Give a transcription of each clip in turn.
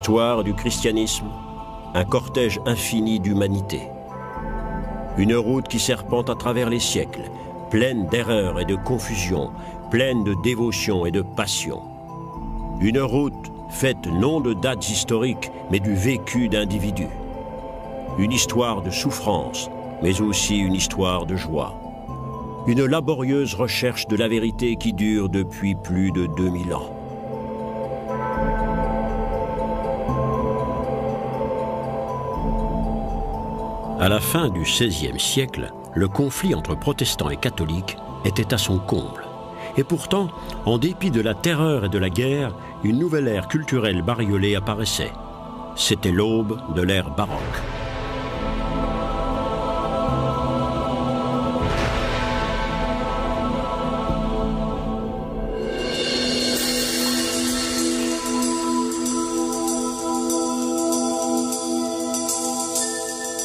L'histoire du christianisme, un cortège infini d'humanité. Une route qui serpente à travers les siècles, pleine d'erreurs et de confusion, pleine de dévotion et de passion. Une route faite non de dates historiques, mais du vécu d'individus. Une histoire de souffrance, mais aussi une histoire de joie. Une laborieuse recherche de la vérité qui dure depuis plus de 2000 ans. À la fin du XVIe siècle, le conflit entre protestants et catholiques était à son comble. Et pourtant, en dépit de la terreur et de la guerre, une nouvelle ère culturelle bariolée apparaissait. C'était l'aube de l'ère baroque.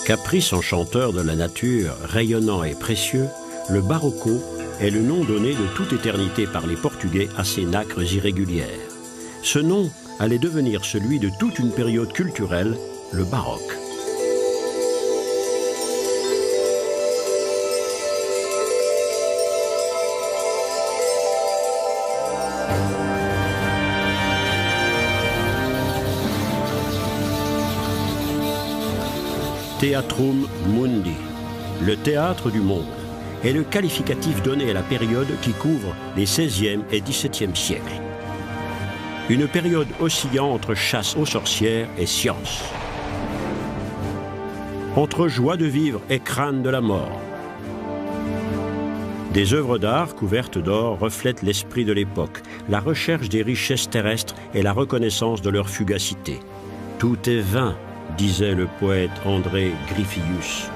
Caprice enchanteur de la nature, rayonnant et précieux, le barroco est le nom donné de toute éternité par les Portugais à ces nacres irrégulières. Ce nom allait devenir celui de toute une période culturelle, le baroque. Theatrum Mundi, le théâtre du monde, est le qualificatif donné à la période qui couvre les XVIe et XVIIe siècles. Une période oscillant entre chasse aux sorcières et science. Entre joie de vivre et crainte de la mort. Des œuvres d'art couvertes d'or reflètent l'esprit de l'époque, la recherche des richesses terrestres et la reconnaissance de leur fugacité. Tout est vain, disait le poète André Gryphius.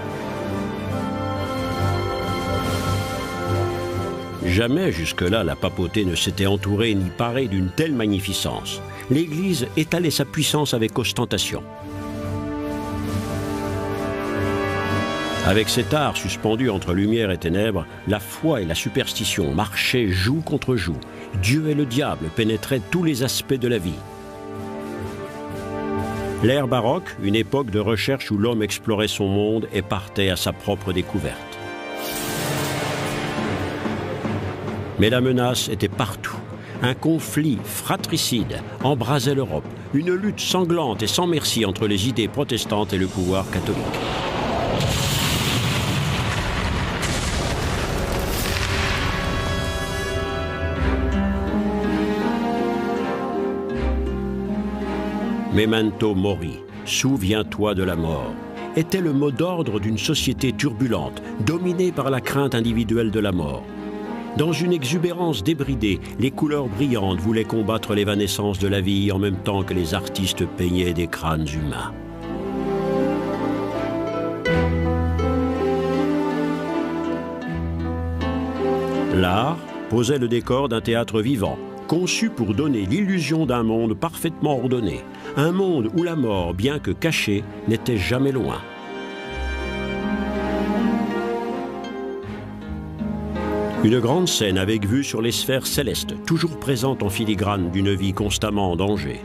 Jamais jusque-là la papauté ne s'était entourée ni parée d'une telle magnificence. L'Église étalait sa puissance avec ostentation. Avec cet art suspendu entre lumière et ténèbres, la foi et la superstition marchaient joug contre joug. Dieu et le diable pénétraient tous les aspects de la vie. L'ère baroque, une époque de recherche où l'homme explorait son monde et partait à sa propre découverte. Mais la menace était partout. Un conflit fratricide embrasait l'Europe, une lutte sanglante et sans merci entre les idées protestantes et le pouvoir catholique. Memento mori, souviens-toi de la mort, était le mot d'ordre d'une société turbulente, dominée par la crainte individuelle de la mort. Dans une exubérance débridée, les couleurs brillantes voulaient combattre l'évanescence de la vie en même temps que les artistes peignaient des crânes humains. L'art posait le décor d'un théâtre vivant, conçu pour donner l'illusion d'un monde parfaitement ordonné, un monde où la mort, bien que cachée, n'était jamais loin. Une grande scène avec vue sur les sphères célestes, toujours présentes en filigrane d'une vie constamment en danger.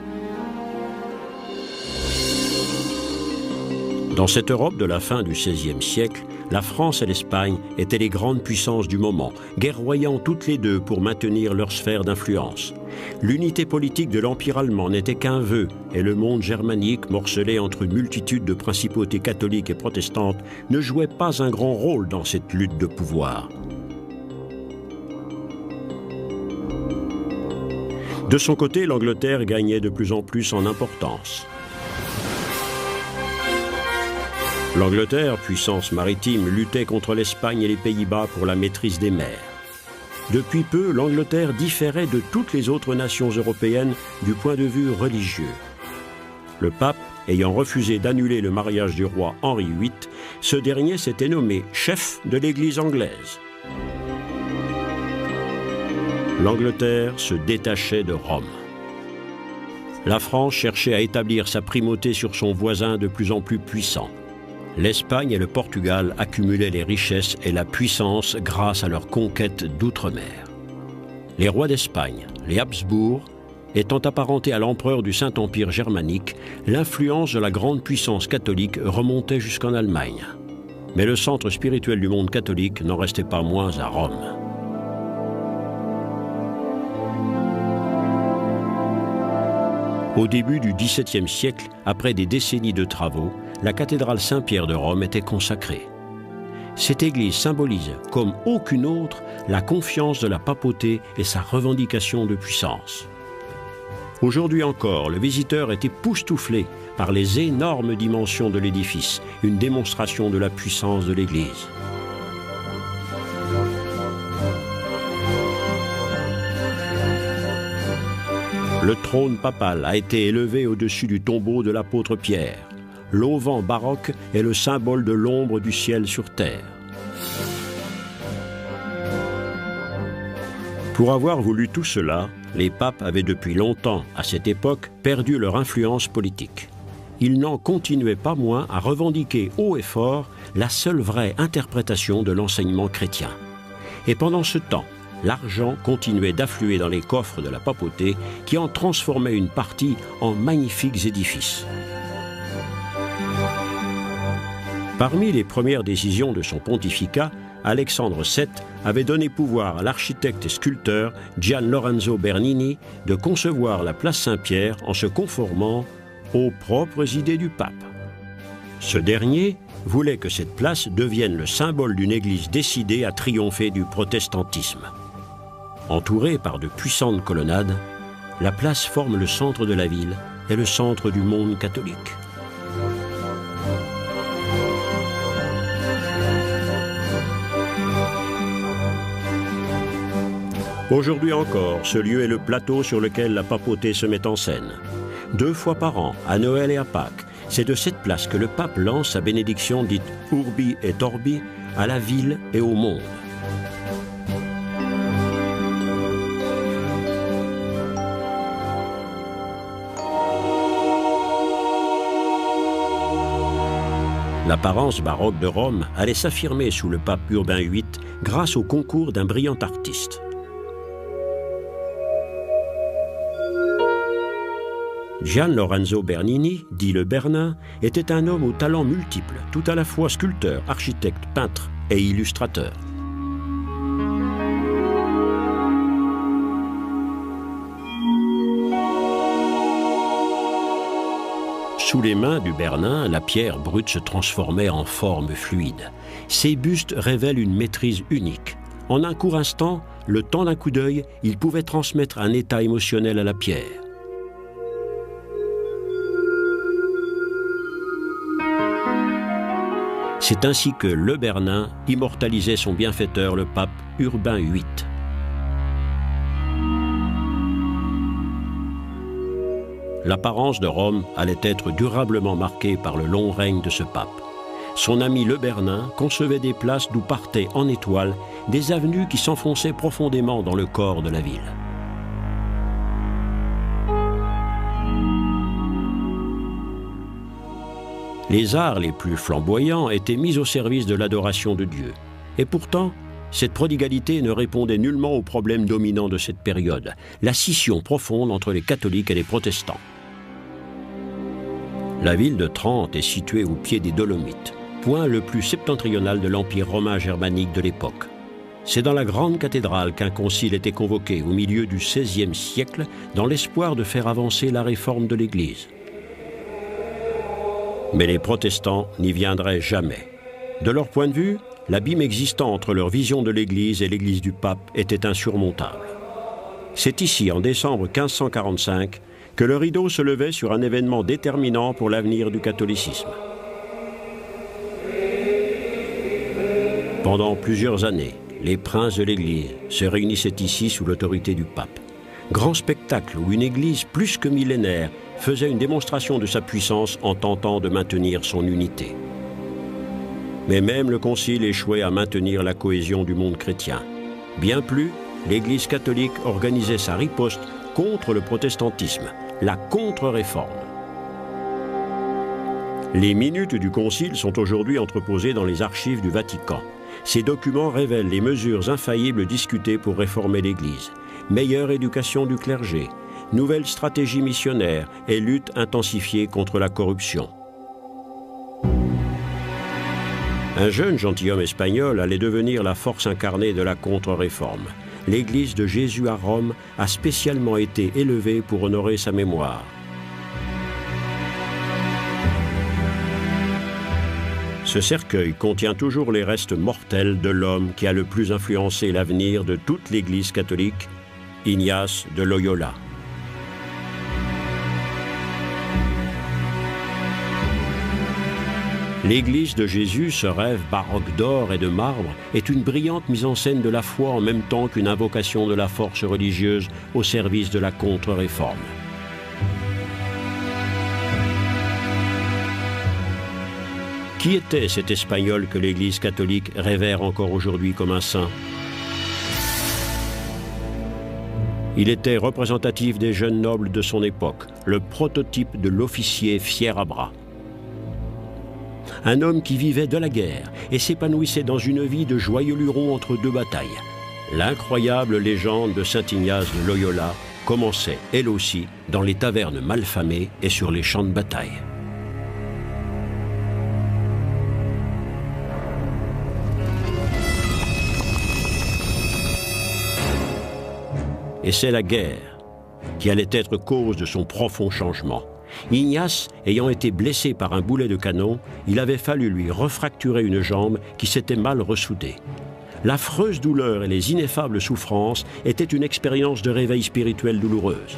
Dans cette Europe de la fin du XVIe siècle, la France et l'Espagne étaient les grandes puissances du moment, guerroyant toutes les deux pour maintenir leur sphère d'influence. L'unité politique de l'Empire allemand n'était qu'un vœu, et le monde germanique, morcelé entre une multitude de principautés catholiques et protestantes, ne jouait pas un grand rôle dans cette lutte de pouvoir. De son côté, l'Angleterre gagnait de plus en plus en importance. L'Angleterre, puissance maritime, luttait contre l'Espagne et les Pays-Bas pour la maîtrise des mers. Depuis peu, l'Angleterre différait de toutes les autres nations européennes du point de vue religieux. Le pape ayant refusé d'annuler le mariage du roi Henri VIII, ce dernier s'était nommé chef de l'Église anglaise. L'Angleterre se détachait de Rome. La France cherchait à établir sa primauté sur son voisin de plus en plus puissant. L'Espagne et le Portugal accumulaient les richesses et la puissance grâce à leur conquête d'outre-mer. Les rois d'Espagne, les Habsbourg, Étant apparenté à l'empereur du Saint-Empire germanique, l'influence de la grande puissance catholique remontait jusqu'en Allemagne. Mais le centre spirituel du monde catholique n'en restait pas moins à Rome. Au début du XVIIe siècle, après des décennies de travaux, la cathédrale Saint-Pierre de Rome était consacrée. Cette église symbolise, comme aucune autre, la confiance de la papauté et sa revendication de puissance. Aujourd'hui encore, le visiteur est époustouflé par les énormes dimensions de l'édifice, une démonstration de la puissance de l'Église. Le trône papal a été élevé au-dessus du tombeau de l'apôtre Pierre. L'auvent baroque est le symbole de l'ombre du ciel sur terre. Pour avoir voulu tout cela, les papes avaient depuis longtemps, à cette époque, perdu leur influence politique. Ils n'en continuaient pas moins à revendiquer haut et fort la seule vraie interprétation de l'enseignement chrétien. Et pendant ce temps, l'argent continuait d'affluer dans les coffres de la papauté qui en transformait une partie en magnifiques édifices. Parmi les premières décisions de son pontificat, Alexandre VII avait donné pouvoir à l'architecte et sculpteur Gian Lorenzo Bernini de concevoir la place Saint-Pierre en se conformant aux propres idées du pape. Ce dernier voulait que cette place devienne le symbole d'une église décidée à triompher du protestantisme. Entourée par de puissantes colonnades, la place forme le centre de la ville et le centre du monde catholique. Aujourd'hui encore, ce lieu est le plateau sur lequel la papauté se met en scène. 2 fois par an, à Noël et à Pâques, c'est de cette place que le pape lance sa bénédiction dite Urbi et Orbi à la ville et au monde. L'apparence baroque de Rome allait s'affirmer sous le pape Urbain VIII grâce au concours d'un brillant artiste. Gian Lorenzo Bernini, dit le Bernin, était un homme aux talents multiples, tout à la fois sculpteur, architecte, peintre et illustrateur. Sous les mains du Bernin, la pierre brute se transformait en forme fluide. Ses bustes révèlent une maîtrise unique. En un court instant, le temps d'un coup d'œil, il pouvait transmettre un état émotionnel à la pierre. C'est ainsi que le Bernin immortalisait son bienfaiteur, le pape Urbain VIII. L'apparence de Rome allait être durablement marquée par le long règne de ce pape. Son ami le Bernin concevait des places d'où partaient en étoiles des avenues qui s'enfonçaient profondément dans le corps de la ville. Les arts les plus flamboyants étaient mis au service de l'adoration de Dieu. Et pourtant, cette prodigalité ne répondait nullement au problème dominant de cette période, la scission profonde entre les catholiques et les protestants. La ville de Trente est située au pied des Dolomites, point le plus septentrional de l'Empire romain germanique de l'époque. C'est dans la grande cathédrale qu'un concile était convoqué au milieu du XVIe siècle dans l'espoir de faire avancer la réforme de l'Église. Mais les protestants n'y viendraient jamais. De leur point de vue, l'abîme existant entre leur vision de l'Église et l'Église du pape était insurmontable. C'est ici, en décembre 1545, que le rideau se levait sur un événement déterminant pour l'avenir du catholicisme. Pendant plusieurs années, les princes de l'Église se réunissaient ici sous l'autorité du pape. Grand spectacle où une Église plus que millénaire faisait une démonstration de sa puissance en tentant de maintenir son unité. Mais même le Concile échouait à maintenir la cohésion du monde chrétien. Bien plus, l'Église catholique organisait sa riposte contre le protestantisme, la contre-réforme. Les minutes du Concile sont aujourd'hui entreposées dans les archives du Vatican. Ces documents révèlent les mesures infaillibles discutées pour réformer l'Église. Meilleure éducation du clergé, nouvelle stratégie missionnaire et lutte intensifiée contre la corruption. Un jeune gentilhomme espagnol allait devenir la force incarnée de la contre-réforme. L'Église de Jésus à Rome a spécialement été élevée pour honorer sa mémoire. Ce cercueil contient toujours les restes mortels de l'homme qui a le plus influencé l'avenir de toute l'Église catholique, Ignace de Loyola. L'Église de Jésus, ce rêve baroque d'or et de marbre, est une brillante mise en scène de la foi en même temps qu'une invocation de la force religieuse au service de la contre-réforme. Qui était cet Espagnol que l'Église catholique révère encore aujourd'hui comme un saint? Il était représentatif des jeunes nobles de son époque, le prototype de l'officier fier à bras. Un homme qui vivait de la guerre et s'épanouissait dans une vie de joyeux luron entre deux batailles. L'incroyable légende de saint Ignace de Loyola commençait, elle aussi, dans les tavernes malfamées et sur les champs de bataille. Et c'est la guerre qui allait être cause de son profond changement. Ignace, ayant été blessé par un boulet de canon, il avait fallu lui refracturer une jambe qui s'était mal ressoudée. L'affreuse douleur et les ineffables souffrances étaient une expérience de réveil spirituel douloureuse.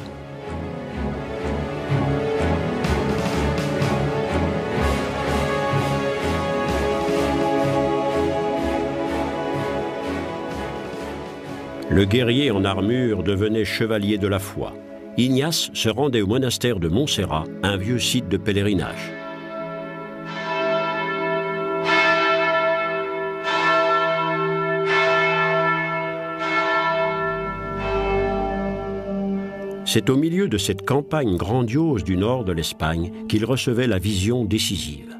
Le guerrier en armure devenait chevalier de la foi. Ignace se rendait au monastère de Montserrat, un vieux site de pèlerinage. C'est au milieu de cette campagne grandiose du nord de l'Espagne qu'il recevait la vision décisive.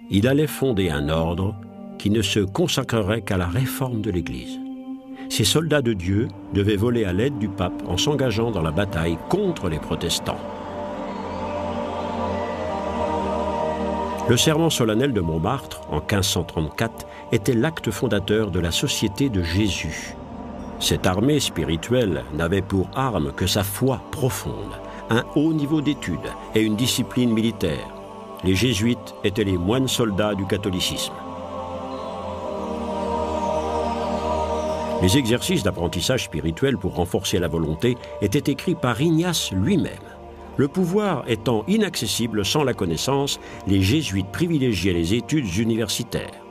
Il allait fonder un ordre qui ne se consacrerait qu'à la réforme de l'Église. Ces soldats de Dieu devaient voler à l'aide du pape en s'engageant dans la bataille contre les protestants. Le serment solennel de Montmartre, en 1534, était l'acte fondateur de la Société de Jésus. Cette armée spirituelle n'avait pour arme que sa foi profonde, un haut niveau d'études et une discipline militaire. Les jésuites étaient les moines soldats du catholicisme. Les exercices d'apprentissage spirituel pour renforcer la volonté étaient écrits par Ignace lui-même. Le pouvoir étant inaccessible sans la connaissance, les jésuites privilégiaient les études universitaires.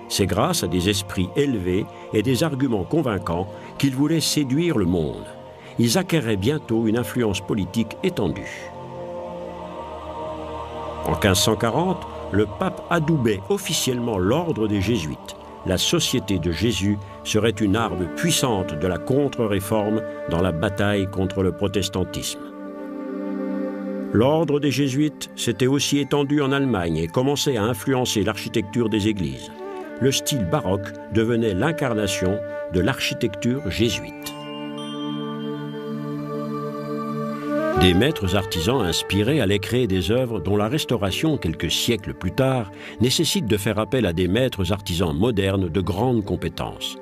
C'est grâce à des esprits élevés et des arguments convaincants qu'ils voulaient séduire le monde. Ils acquéraient bientôt une influence politique étendue. En 1540, le pape adoubait officiellement l'ordre des jésuites. La Société de Jésus serait une arme puissante de la contre-réforme dans la bataille contre le protestantisme. L'ordre des jésuites s'était aussi étendu en Allemagne et commençait à influencer l'architecture des églises. Le style baroque devenait l'incarnation de l'architecture jésuite. Des maîtres artisans inspirés allaient créer des œuvres dont la restauration, quelques siècles plus tard, nécessite de faire appel à des maîtres artisans modernes de grandes compétences.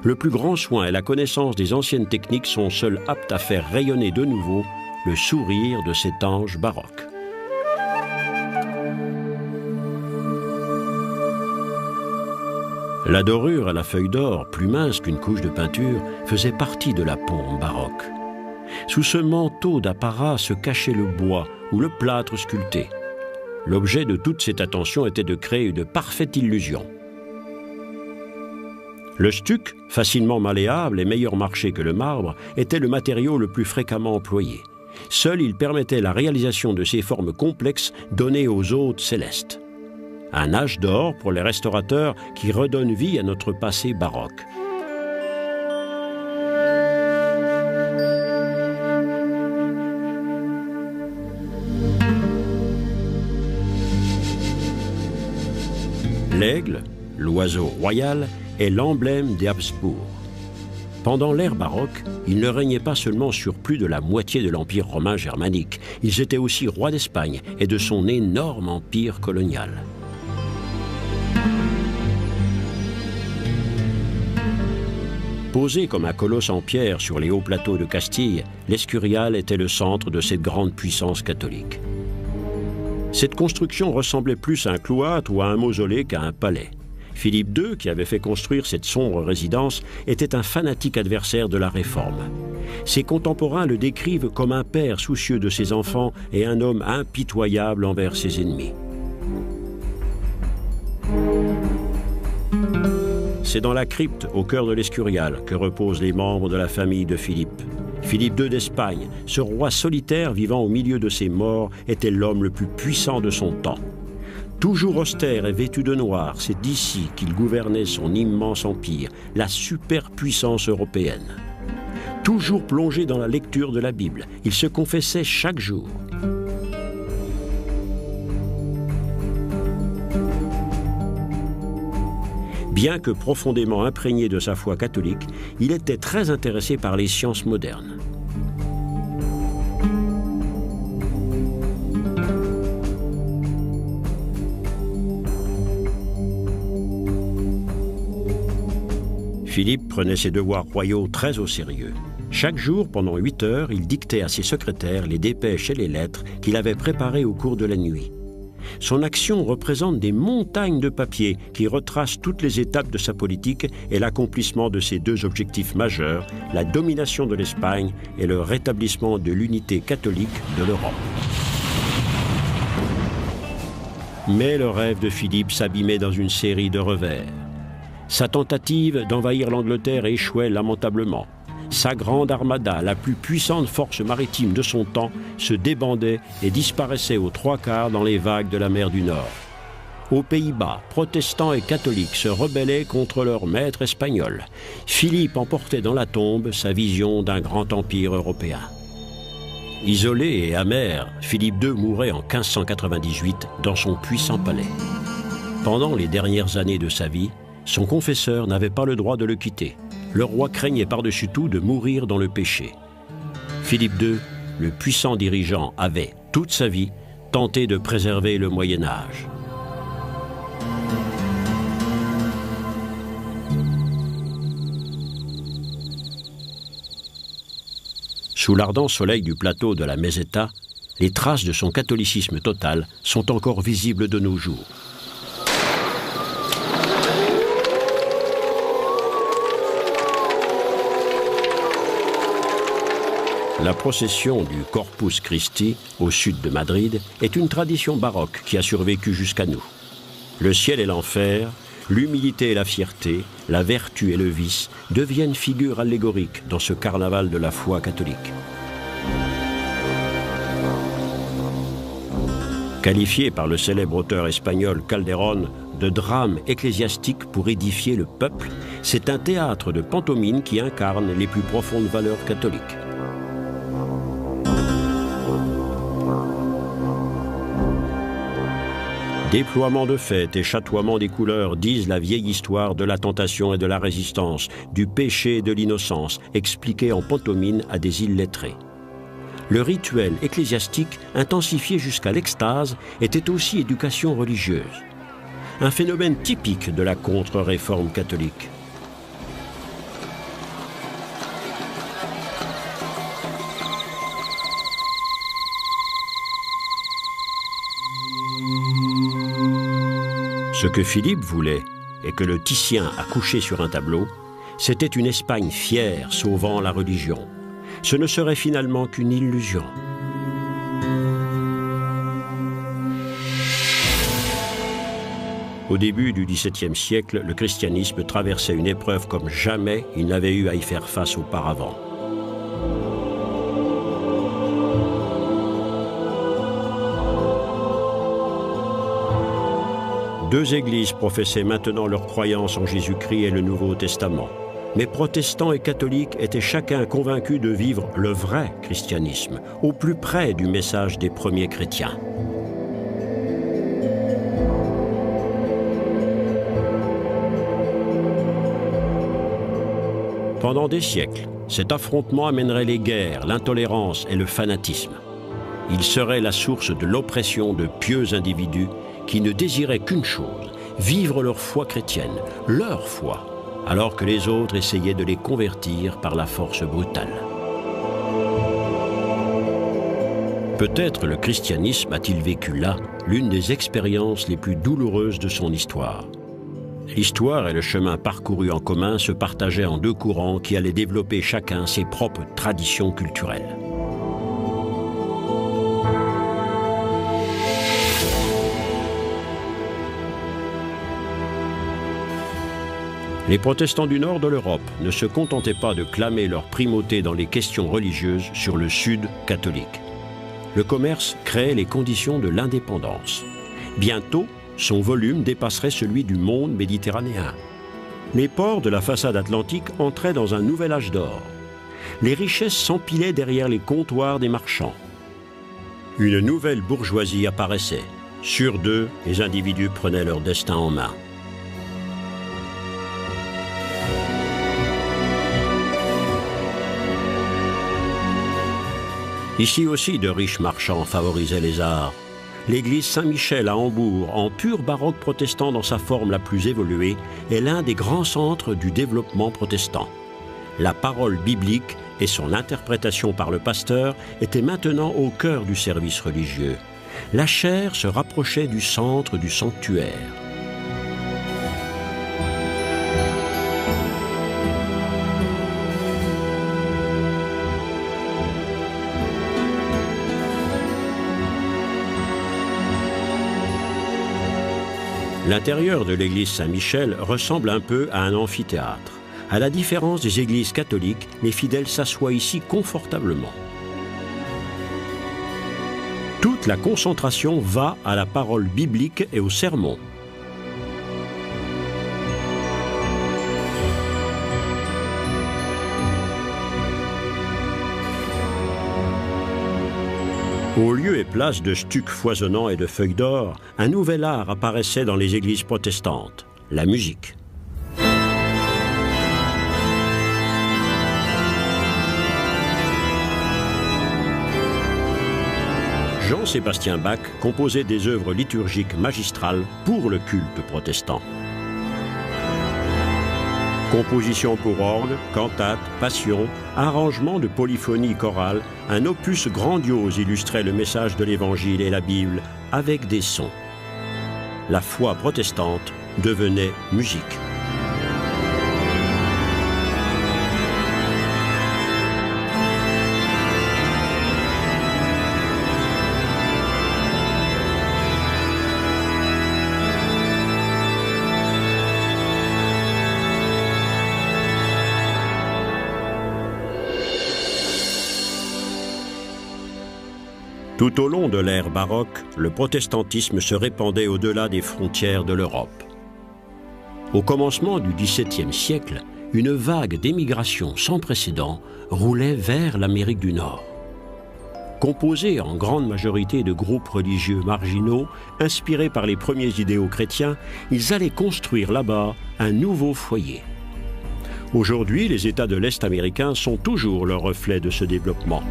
Le plus grand soin et la connaissance des anciennes techniques sont seuls aptes à faire rayonner de nouveau le sourire de cet ange baroque. La dorure à la feuille d'or, plus mince qu'une couche de peinture, faisait partie de la pompe baroque. Sous ce manteau d'apparat se cachait le bois ou le plâtre sculpté. L'objet de toute cette attention était de créer une parfaite illusion. Le stuc, facilement malléable et meilleur marché que le marbre, était le matériau le plus fréquemment employé. Seul il permettait la réalisation de ces formes complexes données aux hôtes célestes. Un âge d'or pour les restaurateurs qui redonne vie à notre passé baroque. L'aigle, l'oiseau royal, est l'emblème des Habsbourg. Pendant l'ère baroque, ils ne régnaient pas seulement sur plus de la moitié de l'Empire romain germanique, ils étaient aussi rois d'Espagne et de son énorme empire colonial. Posé comme un colosse en pierre sur les hauts plateaux de Castille, l'Escurial était le centre de cette grande puissance catholique. Cette construction ressemblait plus à un cloître ou à un mausolée qu'à un palais. Philippe II, qui avait fait construire cette sombre résidence, était un fanatique adversaire de la Réforme. Ses contemporains le décrivent comme un père soucieux de ses enfants et un homme impitoyable envers ses ennemis. C'est dans la crypte, au cœur de l'Escurial, que reposent les membres de la famille de Philippe. Philippe II d'Espagne, ce roi solitaire vivant au milieu de ses morts, était l'homme le plus puissant de son temps. Toujours austère et vêtu de noir, c'est d'ici qu'il gouvernait son immense empire, la superpuissance européenne. Toujours plongé dans la lecture de la Bible, il se confessait chaque jour. Bien que profondément imprégné de sa foi catholique, il était très intéressé par les sciences modernes. Philippe prenait ses devoirs royaux très au sérieux. Chaque jour, pendant 8 heures, il dictait à ses secrétaires les dépêches et les lettres qu'il avait préparées au cours de la nuit. Son action représente des montagnes de papier qui retracent toutes les étapes de sa politique et l'accomplissement de ses 2 objectifs majeurs, la domination de l'Espagne et le rétablissement de l'unité catholique de l'Europe. Mais le rêve de Philippe s'abîmait dans une série de revers. Sa tentative d'envahir l'Angleterre échouait lamentablement. Sa grande armada, la plus puissante force maritime de son temps, se débandait et disparaissait aux 3/4 dans les vagues de la mer du Nord. Aux Pays-Bas, protestants et catholiques se rebellaient contre leur maître espagnol. Philippe emportait dans la tombe sa vision d'un grand empire européen. Isolé et amer, Philippe II mourait en 1598 dans son puissant palais. Pendant les dernières années de sa vie, son confesseur n'avait pas le droit de le quitter. Le roi craignait par-dessus tout de mourir dans le péché. Philippe II, le puissant dirigeant, avait, toute sa vie, tenté de préserver le Moyen-Âge. Sous l'ardent soleil du plateau de la Meseta, les traces de son catholicisme total sont encore visibles de nos jours. La procession du Corpus Christi, au sud de Madrid, est une tradition baroque qui a survécu jusqu'à nous. Le ciel et l'enfer, l'humilité et la fierté, la vertu et le vice deviennent figures allégoriques dans ce carnaval de la foi catholique. Qualifié par le célèbre auteur espagnol Calderón de drame ecclésiastique pour édifier le peuple, c'est un théâtre de pantomime qui incarne les plus profondes valeurs catholiques. Déploiement de fêtes et chatoiement des couleurs disent la vieille histoire de la tentation et de la résistance, du péché et de l'innocence, expliquée en pantomime à des illettrés. Le rituel ecclésiastique, intensifié jusqu'à l'extase, était aussi éducation religieuse. Un phénomène typique de la contre-réforme catholique. Ce que Philippe voulait, et que le Titien a couché sur un tableau, c'était une Espagne fière sauvant la religion. Ce ne serait finalement qu'une illusion. Au début du XVIIe siècle, le christianisme traversait une épreuve comme jamais il n'avait eu à y faire face auparavant. Deux églises professaient maintenant leur croyance en Jésus-Christ et le Nouveau Testament. Mais protestants et catholiques étaient chacun convaincus de vivre le vrai christianisme, au plus près du message des premiers chrétiens. Pendant des siècles, cet affrontement amènerait les guerres, l'intolérance et le fanatisme. Il serait la source de l'oppression de pieux individus qui ne désiraient qu'une chose, vivre leur foi chrétienne, leur foi, alors que les autres essayaient de les convertir par la force brutale. Peut-être le christianisme a-t-il vécu là l'une des expériences les plus douloureuses de son histoire. L'histoire et le chemin parcouru en commun se partageaient en deux courants qui allaient développer chacun ses propres traditions culturelles. Les protestants du nord de l'Europe ne se contentaient pas de clamer leur primauté dans les questions religieuses sur le sud catholique. Le commerce créait les conditions de l'indépendance. Bientôt, son volume dépasserait celui du monde méditerranéen. Les ports de la façade atlantique entraient dans un nouvel âge d'or. Les richesses s'empilaient derrière les comptoirs des marchands. Une nouvelle bourgeoisie apparaissait. Sur deux, les individus prenaient leur destin en main. Ici aussi, de riches marchands favorisaient les arts. L'église Saint-Michel à Hambourg, en pur baroque protestant dans sa forme la plus évoluée, est l'un des grands centres du développement protestant. La parole biblique et son interprétation par le pasteur étaient maintenant au cœur du service religieux. La chaire se rapprochait du centre du sanctuaire. L'intérieur de l'église Saint-Michel ressemble un peu à un amphithéâtre. À la différence des églises catholiques, les fidèles s'assoient ici confortablement. Toute la concentration va à la parole biblique et au sermon. Au lieu et place de stucs foisonnants et de feuilles d'or, un nouvel art apparaissait dans les églises protestantes, la musique. Jean-Sébastien Bach composait des œuvres liturgiques magistrales pour le culte protestant. Compositions pour orgue, cantates, passions, arrangements de polyphonie chorale, un opus grandiose illustrait le message de l'Évangile et la Bible avec des sons. La foi protestante devenait musique. Tout au long de l'ère baroque, le protestantisme se répandait au-delà des frontières de l'Europe. Au commencement du XVIIe siècle, une vague d'émigration sans précédent roulait vers l'Amérique du Nord. Composée en grande majorité de groupes religieux marginaux, inspirés par les premiers idéaux chrétiens, ils allaient construire là-bas un nouveau foyer. Aujourd'hui, les États de l'Est américain sont toujours le reflet de ce développement.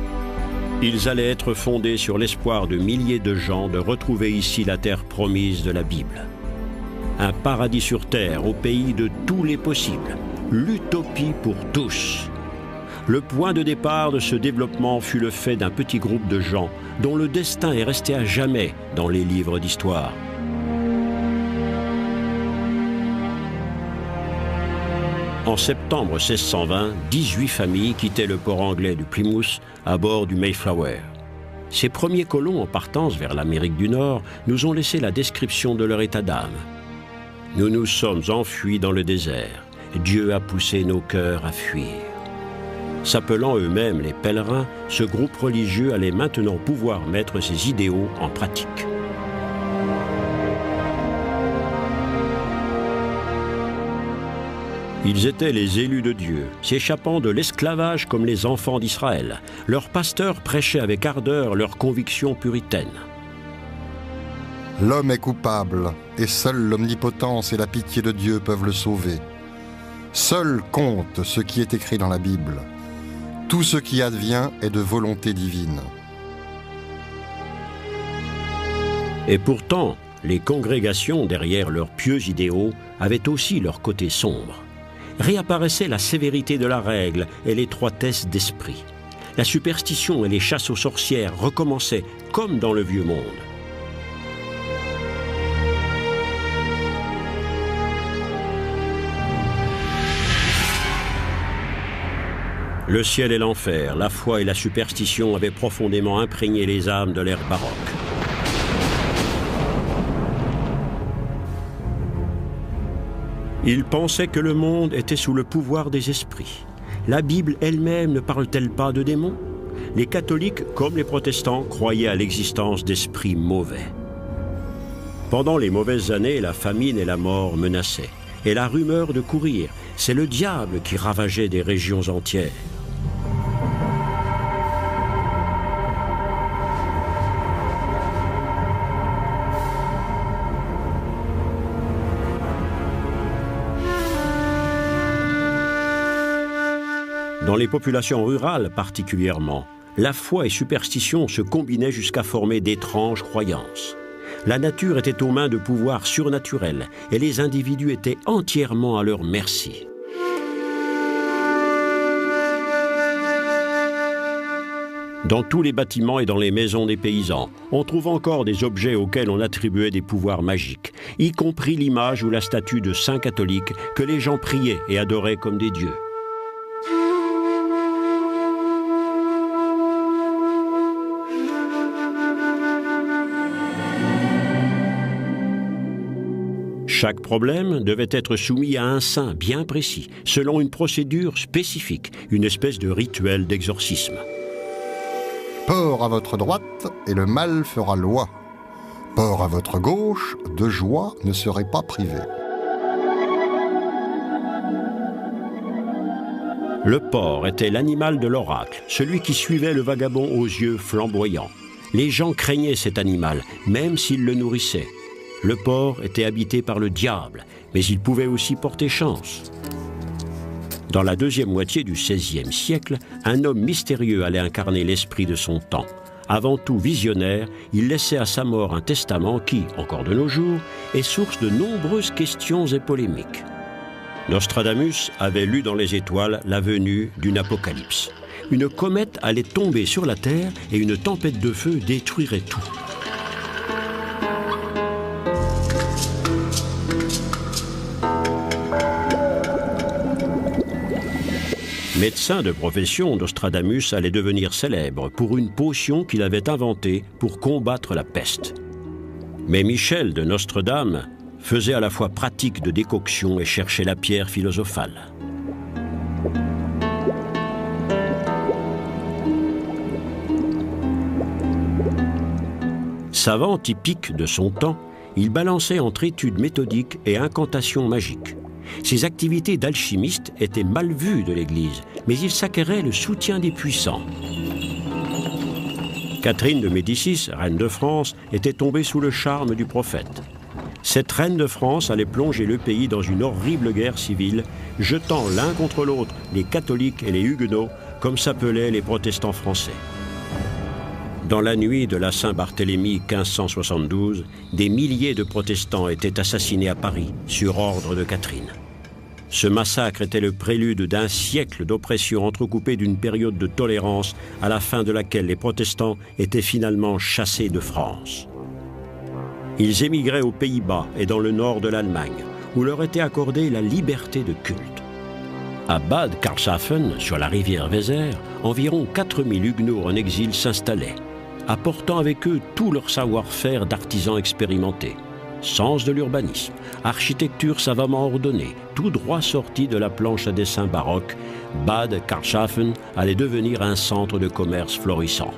Ils allaient être fondés sur l'espoir de milliers de gens de retrouver ici la terre promise de la Bible. Un paradis sur terre au pays de tous les possibles, l'utopie pour tous. Le point de départ de ce développement fut le fait d'un petit groupe de gens dont le destin est resté à jamais dans les livres d'histoire. En septembre 1620, 18 familles quittaient le port anglais de Plymouth à bord du Mayflower. Ces premiers colons en partance vers l'Amérique du Nord nous ont laissé la description de leur état d'âme. Nous nous sommes enfuis dans le désert. Dieu a poussé nos cœurs à fuir. S'appelant eux-mêmes les pèlerins, ce groupe religieux allait maintenant pouvoir mettre ses idéaux en pratique. Ils étaient les élus de Dieu, s'échappant de l'esclavage comme les enfants d'Israël. Leurs pasteurs prêchaient avec ardeur leurs convictions puritaines. L'homme est coupable, et seule l'omnipotence et la pitié de Dieu peuvent le sauver. Seul compte ce qui est écrit dans la Bible. Tout ce qui advient est de volonté divine. Et pourtant, les congrégations, derrière leurs pieux idéaux, avaient aussi leur côté sombre. Réapparaissait la sévérité de la règle et l'étroitesse d'esprit. La superstition et les chasses aux sorcières recommençaient comme dans le vieux monde. Le ciel et l'enfer, la foi et la superstition avaient profondément imprégné les âmes de l'ère baroque. Ils pensaient que le monde était sous le pouvoir des esprits. La Bible elle-même ne parle-t-elle pas de démons? Les catholiques, comme les protestants, croyaient à l'existence d'esprits mauvais. Pendant les mauvaises années, la famine et la mort menaçaient. Et la rumeur de courir, c'est le diable qui ravageait des régions entières. Dans les populations rurales particulièrement, la foi et superstition se combinaient jusqu'à former d'étranges croyances. La nature était aux mains de pouvoirs surnaturels et les individus étaient entièrement à leur merci. Dans tous les bâtiments et dans les maisons des paysans, on trouve encore des objets auxquels on attribuait des pouvoirs magiques, y compris l'image ou la statue de saints catholiques que les gens priaient et adoraient comme des dieux. Chaque problème devait être soumis à un saint bien précis, selon une procédure spécifique, une espèce de rituel d'exorcisme. Port à votre droite, et le mal fera loi. Port à votre gauche, de joie ne serait pas privé. Le porc était l'animal de l'oracle, celui qui suivait le vagabond aux yeux flamboyants. Les gens craignaient cet animal, même s'ils le nourrissaient. Le porc était habité par le diable, mais il pouvait aussi porter chance. Dans la deuxième moitié du XVIe siècle, un homme mystérieux allait incarner l'esprit de son temps. Avant tout visionnaire, il laissait à sa mort un testament qui, encore de nos jours, est source de nombreuses questions et polémiques. Nostradamus avait lu dans les étoiles la venue d'une apocalypse. Une comète allait tomber sur la Terre et une tempête de feu détruirait tout. Médecin de profession, Nostradamus allait devenir célèbre pour une potion qu'il avait inventée pour combattre la peste. Mais Michel de Nostredame faisait à la fois pratique de décoction et cherchait la pierre philosophale. Savant typique de son temps, il balançait entre études méthodiques et incantations magiques. Ses activités d'alchimiste étaient mal vues de l'Église, mais il s'acquérait le soutien des puissants. Catherine de Médicis, reine de France, était tombée sous le charme du prophète. Cette reine de France allait plonger le pays dans une horrible guerre civile, jetant l'un contre l'autre les catholiques et les huguenots, comme s'appelaient les protestants français. Dans la nuit de la Saint-Barthélemy 1572, des milliers de protestants étaient assassinés à Paris, sur ordre de Catherine. Ce massacre était le prélude d'un siècle d'oppression entrecoupé d'une période de tolérance à la fin de laquelle les protestants étaient finalement chassés de France. Ils émigraient aux Pays-Bas et dans le nord de l'Allemagne, où leur était accordée la liberté de culte. À Bad Karlshafen, sur la rivière Weser, environ 4000 huguenots en exil s'installaient, apportant avec eux tout leur savoir-faire d'artisans expérimentés. Sens de l'urbanisme, architecture savamment ordonnée, tout droit sorti de la planche à dessin baroque, Bad Karlshafen allait devenir un centre de commerce florissant.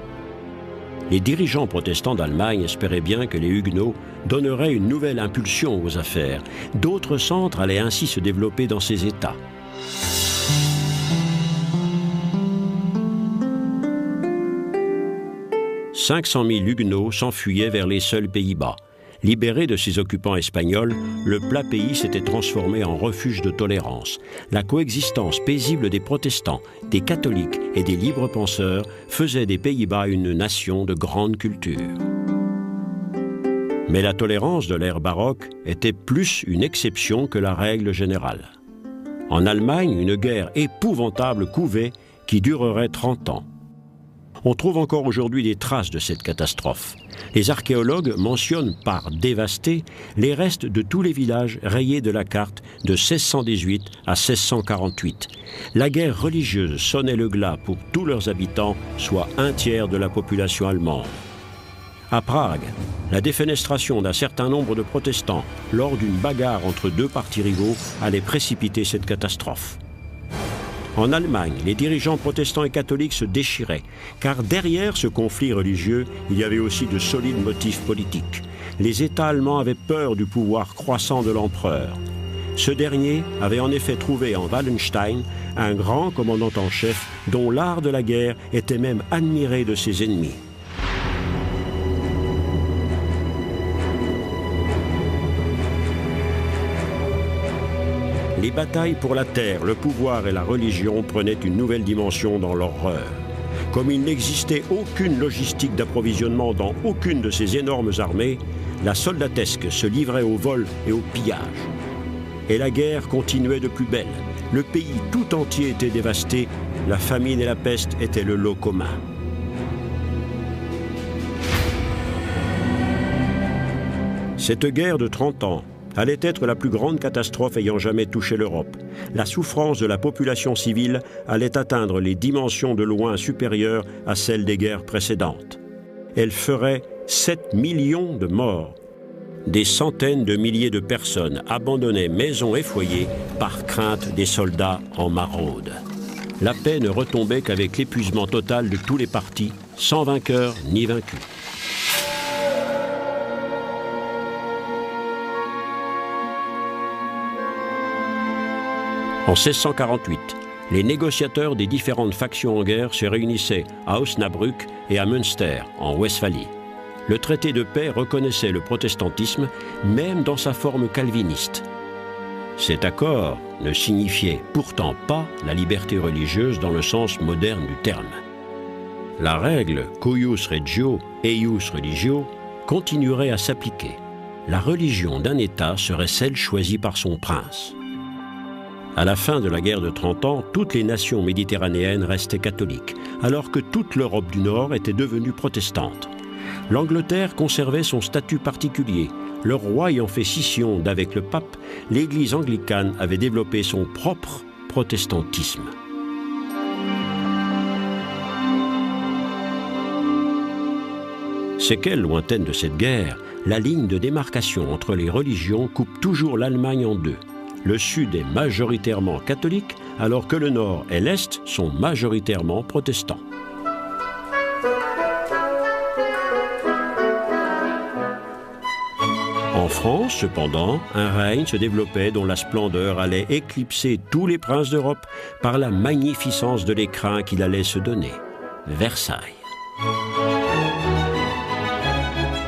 Les dirigeants protestants d'Allemagne espéraient bien que les Huguenots donneraient une nouvelle impulsion aux affaires. D'autres centres allaient ainsi se développer dans ces États. « 500 000 Huguenots s'enfuyaient vers les seuls Pays-Bas. Libéré de ses occupants espagnols, le plat pays s'était transformé en refuge de tolérance. La coexistence paisible des protestants, des catholiques et des libres penseurs faisait des Pays-Bas une nation de grande culture. Mais la tolérance de l'ère baroque était plus une exception que la règle générale. En Allemagne, une guerre épouvantable couvait qui durerait 30 ans. On trouve encore aujourd'hui des traces de cette catastrophe. Les archéologues mentionnent par dévastés les restes de tous les villages rayés de la carte de 1618 à 1648. La guerre religieuse sonnait le glas pour tous leurs habitants, soit un tiers de la population allemande. À Prague, la défenestration d'un certain nombre de protestants lors d'une bagarre entre deux partis rivaux allait précipiter cette catastrophe. En Allemagne, les dirigeants protestants et catholiques se déchiraient, car derrière ce conflit religieux, il y avait aussi de solides motifs politiques. Les États allemands avaient peur du pouvoir croissant de l'empereur. Ce dernier avait en effet trouvé en Wallenstein un grand commandant en chef dont l'art de la guerre était même admiré de ses ennemis. Les batailles pour la terre, le pouvoir et la religion prenaient une nouvelle dimension dans l'horreur. Comme il n'existait aucune logistique d'approvisionnement dans aucune de ces énormes armées, la soldatesque se livrait au vol et au pillage. Et la guerre continuait de plus belle. Le pays tout entier était dévasté, la famine et la peste étaient le lot commun. Cette guerre de 30 ans allait être la plus grande catastrophe ayant jamais touché l'Europe. La souffrance de la population civile allait atteindre les dimensions de loin supérieures à celles des guerres précédentes. Elle ferait 7 millions de morts. Des centaines de milliers de personnes abandonnaient maisons et foyers par crainte des soldats en maraude. La paix ne retombait qu'avec l'épuisement total de tous les partis, sans vainqueur ni vaincu. En 1648, les négociateurs des différentes factions en guerre se réunissaient à Osnabrück et à Münster, en Westphalie. Le traité de paix reconnaissait le protestantisme, même dans sa forme calviniste. Cet accord ne signifiait pourtant pas la liberté religieuse dans le sens moderne du terme. La règle « cuius regio, eius religio » continuerait à s'appliquer. La religion d'un État serait celle choisie par son prince. À la fin de la guerre de 30 ans, toutes les nations méditerranéennes restaient catholiques, alors que toute l'Europe du Nord était devenue protestante. L'Angleterre conservait son statut particulier. Le roi ayant fait scission d'avec le pape, l'Église anglicane avait développé son propre protestantisme. Séquelle lointaine de cette guerre, la ligne de démarcation entre les religions coupe toujours l'Allemagne en deux. Le Sud est majoritairement catholique, alors que le Nord et l'Est sont majoritairement protestants. En France, cependant, un règne se développait dont la splendeur allait éclipser tous les princes d'Europe par la magnificence de l'écrin qu'il allait se donner. Versailles.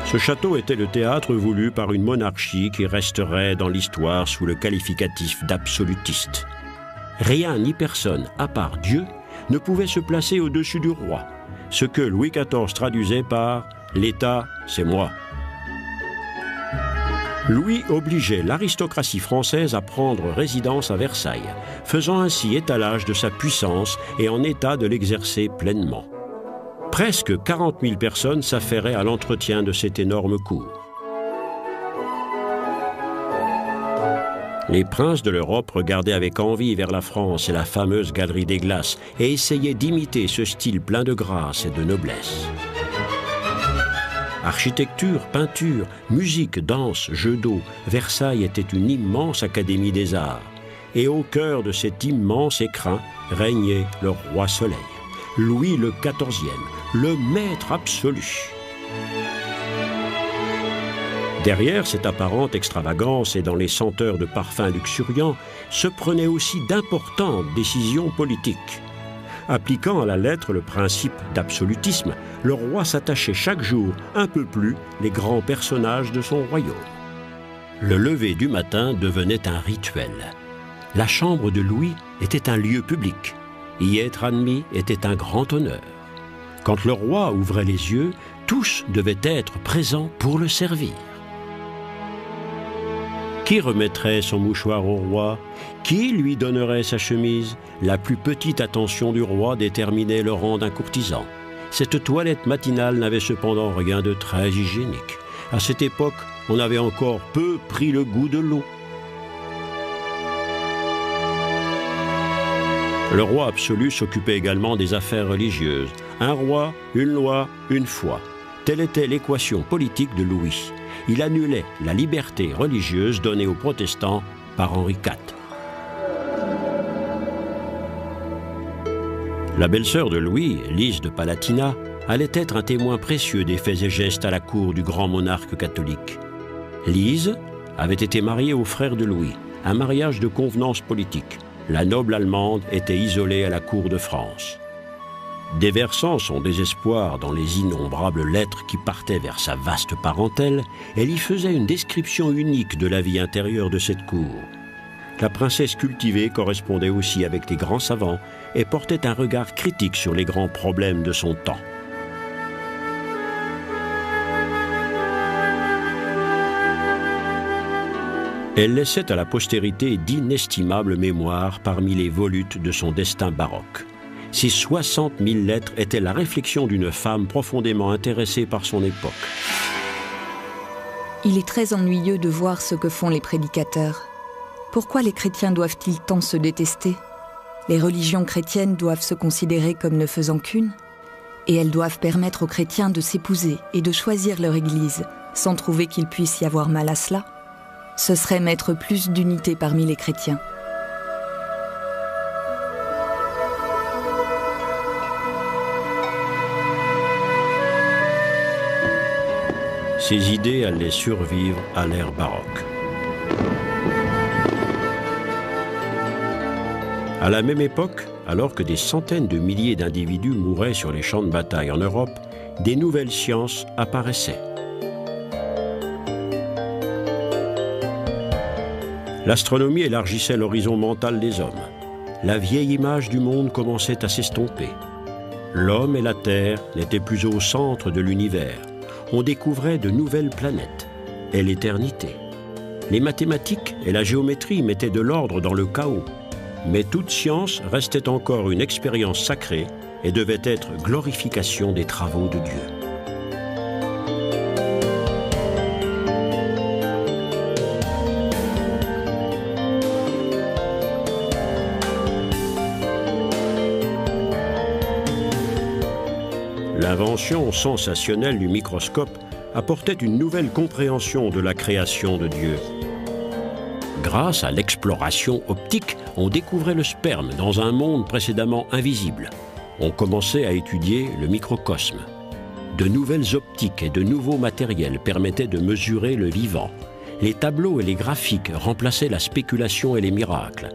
Ce château était le théâtre voulu par une monarchie qui resterait dans l'histoire sous le qualificatif d'absolutiste. Rien ni personne, à part Dieu, ne pouvait se placer au-dessus du roi, ce que Louis XIV traduisait par « l'État, c'est moi ». Louis obligeait l'aristocratie française à prendre résidence à Versailles, faisant ainsi étalage de sa puissance et en état de l'exercer pleinement. Presque 40 000 personnes s'affairaient à l'entretien de cette énorme cour. Les princes de l'Europe regardaient avec envie vers la France et la fameuse galerie des glaces et essayaient d'imiter ce style plein de grâce et de noblesse. Architecture, peinture, musique, danse, jeux d'eau, Versailles était une immense académie des arts. Et au cœur de cet immense écrin régnait le roi Soleil, Louis le XIVe, le maître absolu. Derrière cette apparente extravagance et dans les senteurs de parfums luxuriants se prenaient aussi d'importantes décisions politiques. Appliquant à la lettre le principe d'absolutisme, le roi s'attachait chaque jour un peu plus les grands personnages de son royaume. Le lever du matin devenait un rituel. La chambre de Louis était un lieu public. Y être admis était un grand honneur. Quand le roi ouvrait les yeux, tous devaient être présents pour le servir. Qui remettrait son mouchoir au roi? Qui lui donnerait sa chemise? La plus petite attention du roi déterminait le rang d'un courtisan. Cette toilette matinale n'avait cependant rien de très hygiénique. À cette époque, on avait encore peu pris le goût de l'eau. Le roi absolu s'occupait également des affaires religieuses. Un roi, une loi, une foi. Telle était l'équation politique de Louis. Il annulait la liberté religieuse donnée aux protestants par Henri IV. La belle-sœur de Louis, Lise de Palatinat, allait être un témoin précieux des faits et gestes à la cour du grand monarque catholique. Lise avait été mariée au frère de Louis, un mariage de convenance politique. La noble Allemande était isolée à la cour de France. Déversant son désespoir dans les innombrables lettres qui partaient vers sa vaste parentèle, elle y faisait une description unique de la vie intérieure de cette cour. La princesse cultivée correspondait aussi avec les grands savants et portait un regard critique sur les grands problèmes de son temps. Elle laissait à la postérité d'inestimables mémoires parmi les volutes de son destin baroque. Ces 60 000 lettres étaient la réflexion d'une femme profondément intéressée par son époque. Il est très ennuyeux de voir ce que font les prédicateurs. Pourquoi les chrétiens doivent-ils tant se détester? Les religions chrétiennes doivent se considérer comme ne faisant qu'une, et elles doivent permettre aux chrétiens de s'épouser et de choisir leur église, sans trouver qu'il puisse y avoir mal à cela. Ce serait mettre plus d'unité parmi les chrétiens. Ces idées allaient survivre à l'ère baroque. À la même époque, alors que des centaines de milliers d'individus mouraient sur les champs de bataille en Europe, des nouvelles sciences apparaissaient. L'astronomie élargissait l'horizon mental des hommes. La vieille image du monde commençait à s'estomper. L'homme et la Terre n'étaient plus au centre de l'univers. On découvrait de nouvelles planètes et l'éternité. Les mathématiques et la géométrie mettaient de l'ordre dans le chaos. Mais toute science restait encore une expérience sacrée et devait être glorification des travaux de Dieu. L'invention sensationnelle du microscope apportait une nouvelle compréhension de la création de Dieu. Grâce à l'exploration optique, on découvrait le sperme dans un monde précédemment invisible. On commençait à étudier le microcosme. De nouvelles optiques et de nouveaux matériels permettaient de mesurer le vivant. Les tableaux et les graphiques remplaçaient la spéculation et les miracles.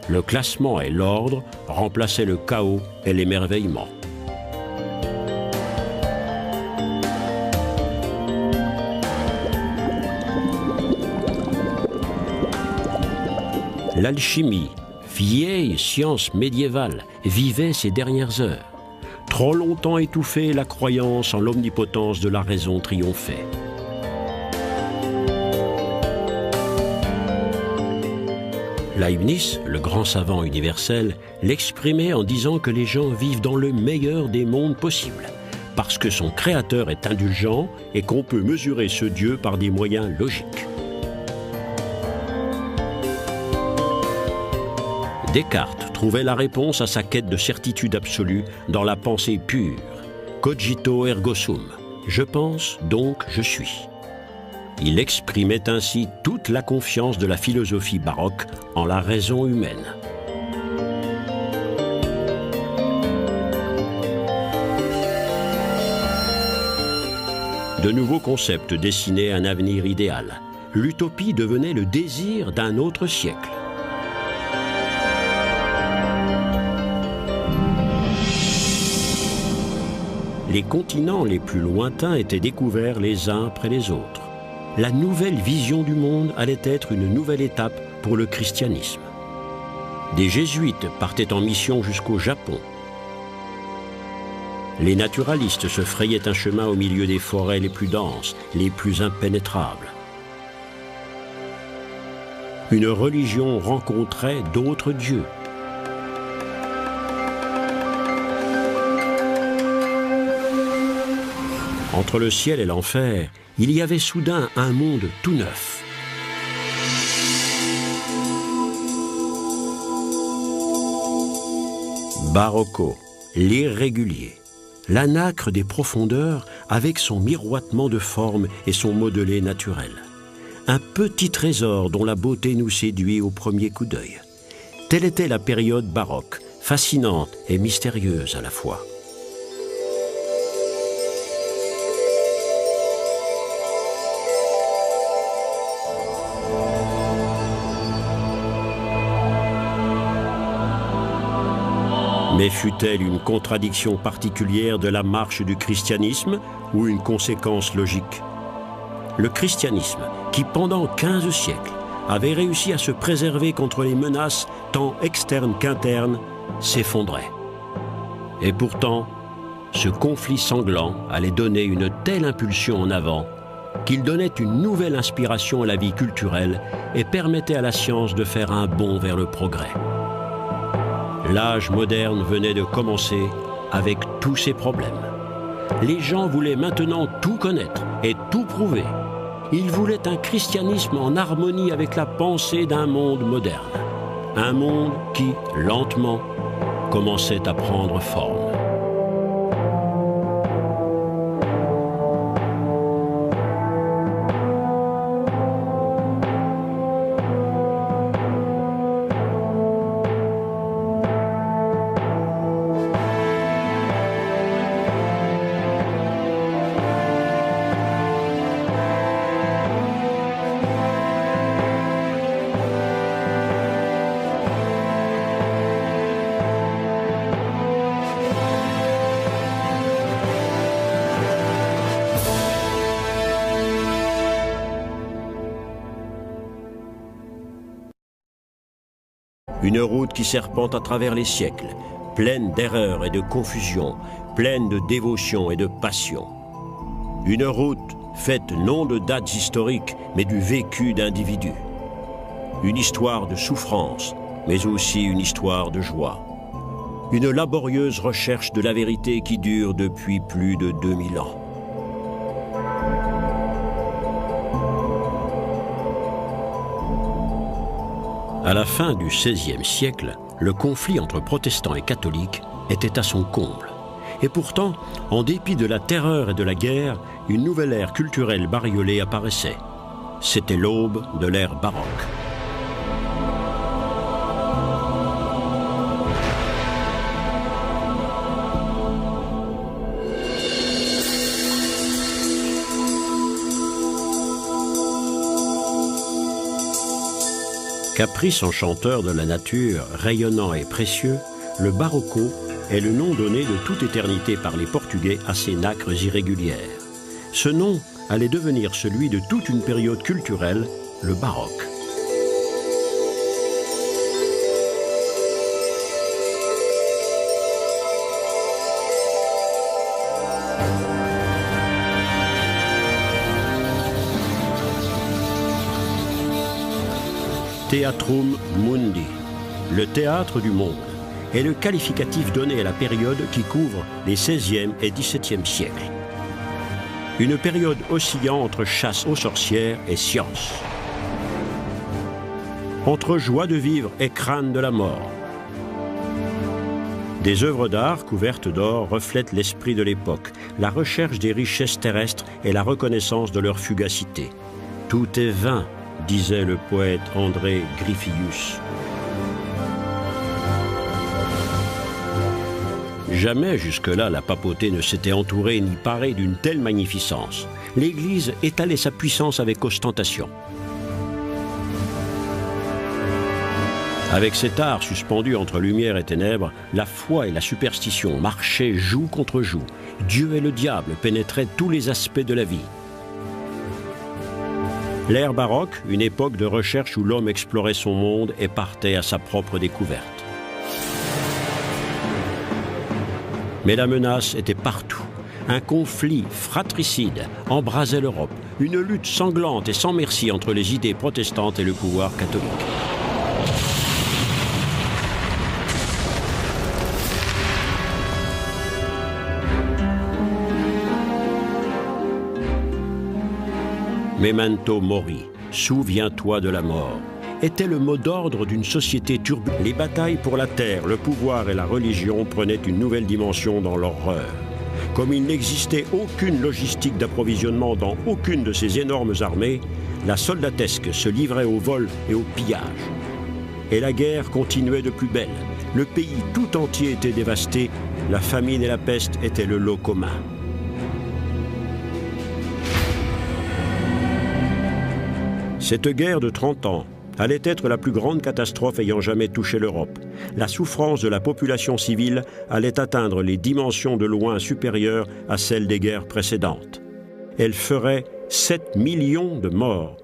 Le classement et l'ordre remplaçaient le chaos et l'émerveillement. L'alchimie, vieille science médiévale, vivait ses dernières heures. Trop longtemps étouffée, la croyance en l'omnipotence de la raison triomphait. Leibniz, le grand savant universel, l'exprimait en disant que les gens vivent dans le meilleur des mondes possibles, parce que son créateur est indulgent et qu'on peut mesurer ce Dieu par des moyens logiques. Descartes trouvait la réponse à sa quête de certitude absolue dans la pensée pure. Cogito ergo sum. Je pense, donc je suis. Il exprimait ainsi toute la confiance de la philosophie baroque en la raison humaine. De nouveaux concepts dessinaient un avenir idéal. L'utopie devenait le désir d'un autre siècle. les continents les plus lointains étaient découverts les uns après les autres. La nouvelle vision du monde allait être une nouvelle étape pour le christianisme. Des jésuites partaient en mission jusqu'au Japon. Les naturalistes se frayaient un chemin au milieu des forêts les plus denses, les plus impénétrables. Une religion rencontrait d'autres dieux. Entre le ciel et l'enfer, il y avait soudain un monde tout neuf. Barocco, l'irrégulier, l'anacre des profondeurs avec son miroitement de forme et son modelé naturel. Un petit trésor dont la beauté nous séduit au premier coup d'œil. Telle était la période baroque, fascinante et mystérieuse à la fois. Mais fut-elle une contradiction particulière de la marche du christianisme ou une conséquence logique? Le christianisme, qui pendant 15 siècles avait réussi à se préserver contre les menaces tant externes qu'internes, s'effondrait. Et pourtant, ce conflit sanglant allait donner une telle impulsion en avant qu'il donnait une nouvelle inspiration à la vie culturelle et permettait à la science de faire un bond vers le progrès. L'âge moderne venait de commencer avec tous ses problèmes. Les gens voulaient maintenant tout connaître et tout prouver. Ils voulaient un christianisme en harmonie avec la pensée d'un monde moderne. Un monde qui, lentement, commençait à prendre forme. Une route qui serpente à travers les siècles, pleine d'erreurs et de confusion, pleine de dévotion et de passion. Une route faite non de dates historiques, mais du vécu d'individus. Une histoire de souffrance, mais aussi une histoire de joie. Une laborieuse recherche de la vérité qui dure depuis plus de 2000 ans. À la fin du XVIe siècle, le conflit entre protestants et catholiques était à son comble. Et pourtant, en dépit de la terreur et de la guerre, une nouvelle ère culturelle bariolée apparaissait. C'était l'aube de l'ère baroque. Caprice enchanteur de la nature, rayonnant et précieux, le barocco est le nom donné de toute éternité par les Portugais à ces nacres irrégulières. Ce nom allait devenir celui de toute une période culturelle, le baroque. Theatrum Mundi, le théâtre du monde, est le qualificatif donné à la période qui couvre les XVIe et XVIIe siècles. Une période oscillant entre chasse aux sorcières et science. Entre joie de vivre et crainte de la mort. Des œuvres d'art couvertes d'or reflètent l'esprit de l'époque, la recherche des richesses terrestres et la reconnaissance de leur fugacité. Tout est vain, disait le poète André Gryphius. Jamais jusque-là la papauté ne s'était entourée ni parée d'une telle magnificence. L'Église étalait sa puissance avec ostentation. Avec cet art suspendu entre lumière et ténèbres, la foi et la superstition marchaient joue contre joue. Dieu et le diable pénétraient tous les aspects de la vie. L'ère baroque, une époque de recherche où l'homme explorait son monde et partait à sa propre découverte. Mais la menace était partout. Un conflit fratricide embrasait l'Europe, une lutte sanglante et sans merci entre les idées protestantes et le pouvoir catholique. Memento mori, souviens-toi de la mort, était le mot d'ordre d'une société turbulente. Les batailles pour la terre, le pouvoir et la religion prenaient une nouvelle dimension dans l'horreur. Comme il n'existait aucune logistique d'approvisionnement dans aucune de ces énormes armées, la soldatesque se livrait au vol et au pillage. Et la guerre continuait de plus belle. Le pays tout entier était dévasté, la famine et la peste étaient le lot commun. Cette guerre de 30 ans allait être la plus grande catastrophe ayant jamais touché l'Europe. La souffrance de la population civile allait atteindre les dimensions de loin supérieures à celles des guerres précédentes. Elle ferait 7 millions de morts.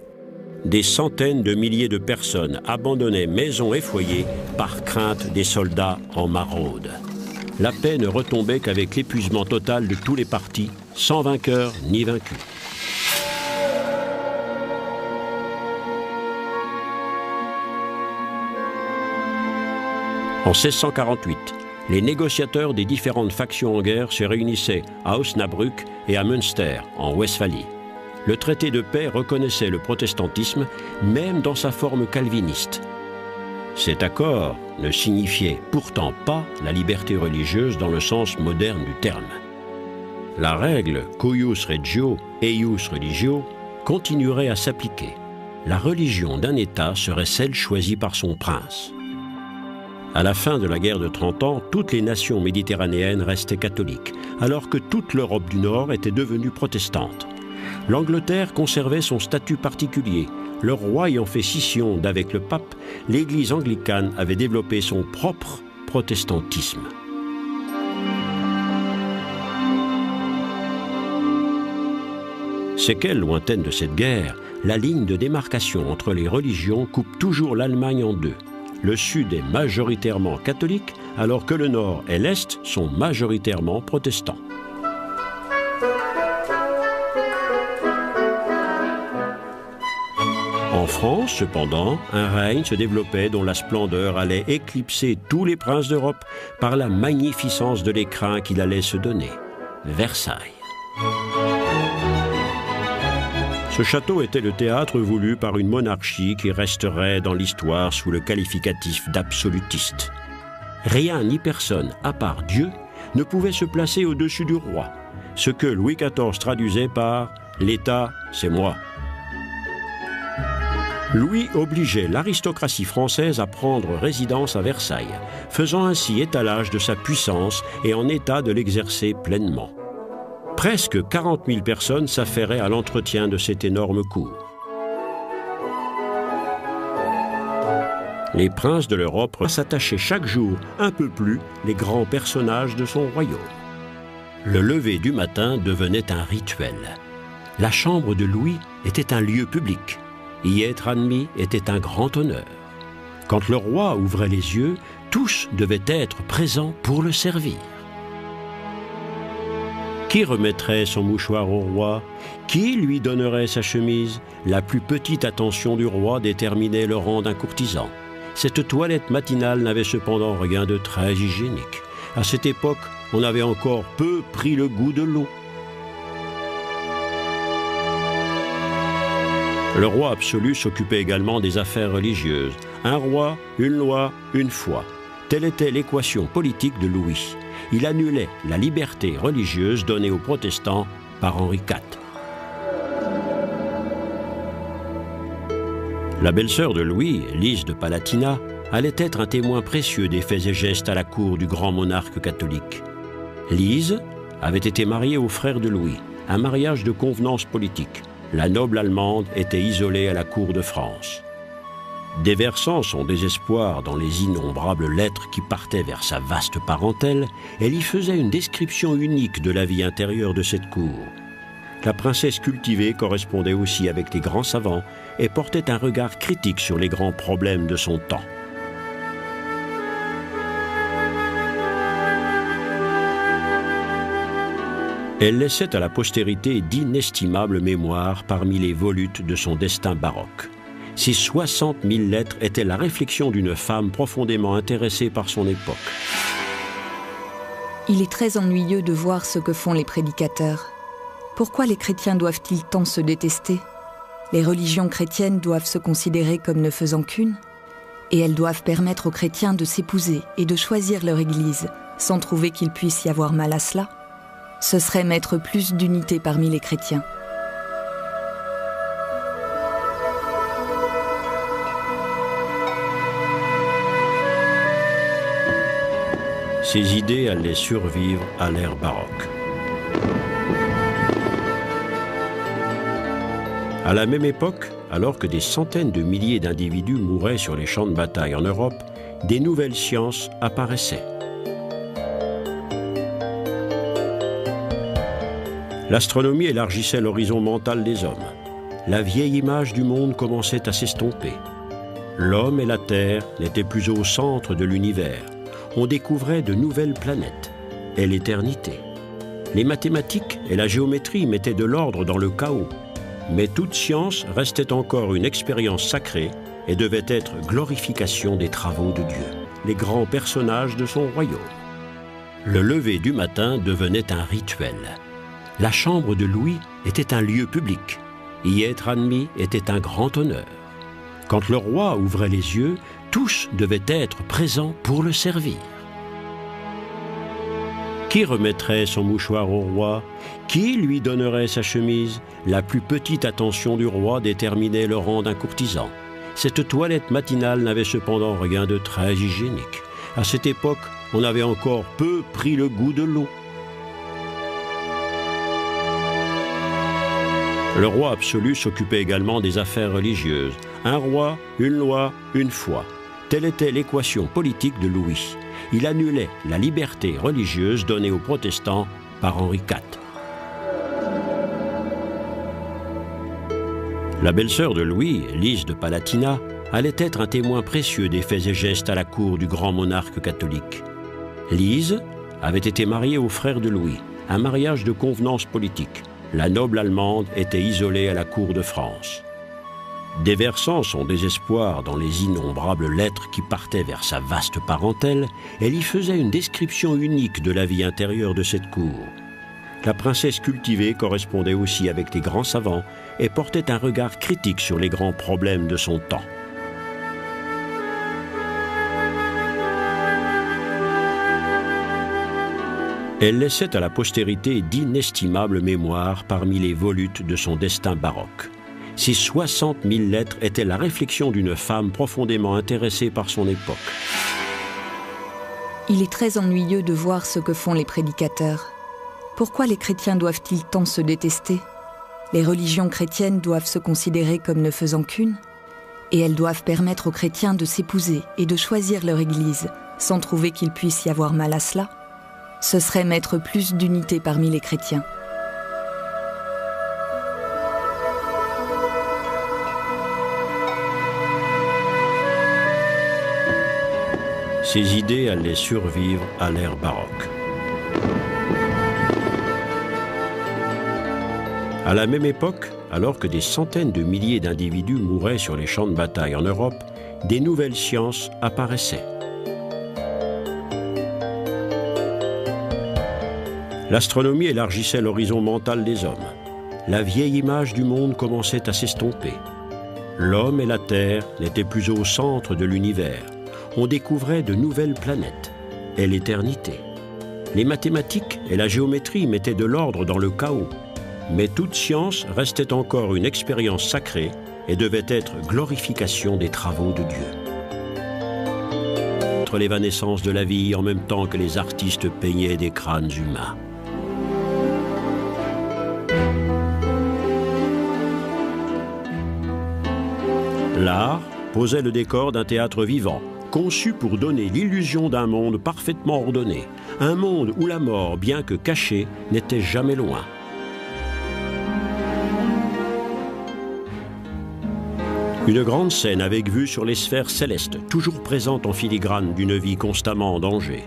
Des centaines de milliers de personnes abandonnaient maisons et foyers par crainte des soldats en maraude. La paix ne retombait qu'avec l'épuisement total de tous les partis, sans vainqueur ni vaincu. En 1648, les négociateurs des différentes factions en guerre se réunissaient à Osnabrück et à Münster, en Westphalie. Le traité de paix reconnaissait le protestantisme, même dans sa forme calviniste. Cet accord ne signifiait pourtant pas la liberté religieuse dans le sens moderne du terme. La règle « cuius regio, eius religio » continuerait à s'appliquer. La religion d'un État serait celle choisie par son prince. À la fin de la guerre de 30 ans, toutes les nations méditerranéennes restaient catholiques, alors que toute l'Europe du Nord était devenue protestante. L'Angleterre conservait son statut particulier. Le roi ayant fait scission d'avec le pape, l'Église anglicane avait développé son propre protestantisme. Séquelle lointaine de cette guerre, la ligne de démarcation entre les religions coupe toujours l'Allemagne en deux. Le Sud est majoritairement catholique, alors que le Nord et l'Est sont majoritairement protestants. En France, cependant, un règne se développait dont la splendeur allait éclipser tous les princes d'Europe par la magnificence de l'écrin qu'il allait se donner, Versailles. Ce château était le théâtre voulu par une monarchie qui resterait dans l'histoire sous le qualificatif d'absolutiste. Rien ni personne, à part Dieu, ne pouvait se placer au-dessus du roi, ce que Louis XIV traduisait par « l'État, c'est moi ». Louis obligeait l'aristocratie française à prendre résidence à Versailles, faisant ainsi étalage de sa puissance et en état de l'exercer pleinement. Presque 40 000 personnes s'affairaient à l'entretien de cette énorme cour. Les princes de l'Europe s'attachaient chaque jour un peu plus les grands personnages de son royaume. Le lever du matin devenait un rituel. La chambre de Louis était un lieu public. Y être admis était un grand honneur. Quand le roi ouvrait les yeux, tous devaient être présents pour le servir. Qui remettrait son mouchoir au roi? Qui lui donnerait sa chemise? La plus petite attention du roi déterminait le rang d'un courtisan. Cette toilette matinale n'avait cependant rien de très hygiénique. À cette époque, on avait encore peu pris le goût de l'eau. Le roi absolu s'occupait également des affaires religieuses. Un roi, une loi, une foi. Telle était l'équation politique de Louis. Il annulait la liberté religieuse donnée aux protestants par Henri IV. La belle-sœur de Louis, Lise de Palatinat, allait être un témoin précieux des faits et gestes à la cour du grand monarque catholique. Lise avait été mariée au frère de Louis, un mariage de convenance politique. La noble allemande était isolée à la cour de France. Déversant son désespoir dans les innombrables lettres qui partaient vers sa vaste parentèle, elle y faisait une description unique de la vie intérieure de cette cour. La princesse cultivée correspondait aussi avec les grands savants et portait un regard critique sur les grands problèmes de son temps. Elle laissait à la postérité d'inestimables mémoires parmi les volutes de son destin baroque. Ces 60 000 lettres étaient la réflexion d'une femme profondément intéressée par son époque. Il est très ennuyeux de voir ce que font les prédicateurs. Pourquoi les chrétiens doivent-ils tant se détester? Les religions chrétiennes doivent se considérer comme ne faisant qu'une, et elles doivent permettre aux chrétiens de s'épouser et de choisir leur église, sans trouver qu'il puisse y avoir mal à cela. Ce serait mettre plus d'unité parmi les chrétiens. Ces idées allaient survivre à l'ère baroque. À la même époque, alors que des centaines de milliers d'individus mouraient sur les champs de bataille en Europe, des nouvelles sciences apparaissaient. L'astronomie élargissait l'horizon mental des hommes. La vieille image du monde commençait à s'estomper. L'homme et la Terre n'étaient plus au centre de l'univers. On découvrait de nouvelles planètes et l'éternité. Les mathématiques et la géométrie mettaient de l'ordre dans le chaos. Mais toute science restait encore une expérience sacrée et devait être glorification des travaux de Dieu, les grands personnages de son royaume. Le lever du matin devenait un rituel. La chambre de Louis était un lieu public. Y être admis était un grand honneur. Quand le roi ouvrait les yeux, tous devaient être présents pour le servir. Qui remettrait son mouchoir au roi? Qui lui donnerait sa chemise? La plus petite attention du roi déterminait le rang d'un courtisan. Cette toilette matinale n'avait cependant rien de très hygiénique. À cette époque, on avait encore peu pris le goût de l'eau. Le roi absolu s'occupait également des affaires religieuses. Un roi, une loi, une foi. Telle était l'équation politique de Louis. Il annulait la liberté religieuse donnée aux protestants par Henri IV. La belle-sœur de Louis, Lise de Palatinat, allait être un témoin précieux des faits et gestes à la cour du grand monarque catholique. Lise avait été mariée au frère de Louis, un mariage de convenance politique. La noble Allemande était isolée à la cour de France. Déversant son désespoir dans les innombrables lettres qui partaient vers sa vaste parentèle, elle y faisait une description unique de la vie intérieure de cette cour. La princesse cultivée correspondait aussi avec les grands savants et portait un regard critique sur les grands problèmes de son temps. Elle laissait à la postérité d'inestimables mémoires parmi les volutes de son destin baroque. Ces 60 000 lettres étaient la réflexion d'une femme profondément intéressée par son époque. Il est très ennuyeux de voir ce que font les prédicateurs. Pourquoi les chrétiens doivent-ils tant se détester? Les religions chrétiennes doivent se considérer comme ne faisant qu'une, et elles doivent permettre aux chrétiens de s'épouser et de choisir leur église, sans trouver qu'il puisse y avoir mal à cela. Ce serait mettre plus d'unité parmi les chrétiens. Ces idées allaient survivre à l'ère baroque. À la même époque, alors que des centaines de milliers d'individus mouraient sur les champs de bataille en Europe, des nouvelles sciences apparaissaient. L'astronomie élargissait l'horizon mental des hommes. La vieille image du monde commençait à s'estomper. L'homme et la Terre n'étaient plus au centre de l'univers. On découvrait de nouvelles planètes et l'éternité. Les mathématiques et la géométrie mettaient de l'ordre dans le chaos. Mais toute science restait encore une expérience sacrée et devait être glorification des travaux de Dieu. Entre l'évanescence de la vie en même temps que les artistes peignaient des crânes humains. L'art posait le décor d'un théâtre vivant, conçu pour donner l'illusion d'un monde parfaitement ordonné, un monde où la mort, bien que cachée, n'était jamais loin. Une grande scène avec vue sur les sphères célestes, toujours présentes en filigrane d'une vie constamment en danger.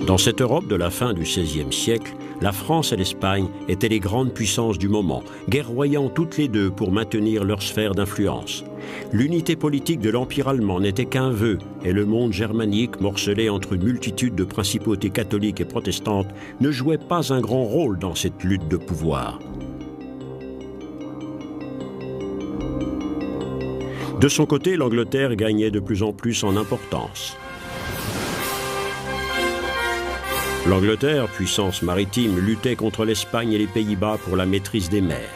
Dans cette Europe de la fin du XVIe siècle, la France et l'Espagne étaient les grandes puissances du moment, guerroyant toutes les deux pour maintenir leur sphère d'influence. L'unité politique de l'Empire allemand n'était qu'un vœu, et le monde germanique, morcelé entre une multitude de principautés catholiques et protestantes, ne jouait pas un grand rôle dans cette lutte de pouvoir. De son côté, l'Angleterre gagnait de plus en plus en importance. L'Angleterre, puissance maritime, luttait contre l'Espagne et les Pays-Bas pour la maîtrise des mers.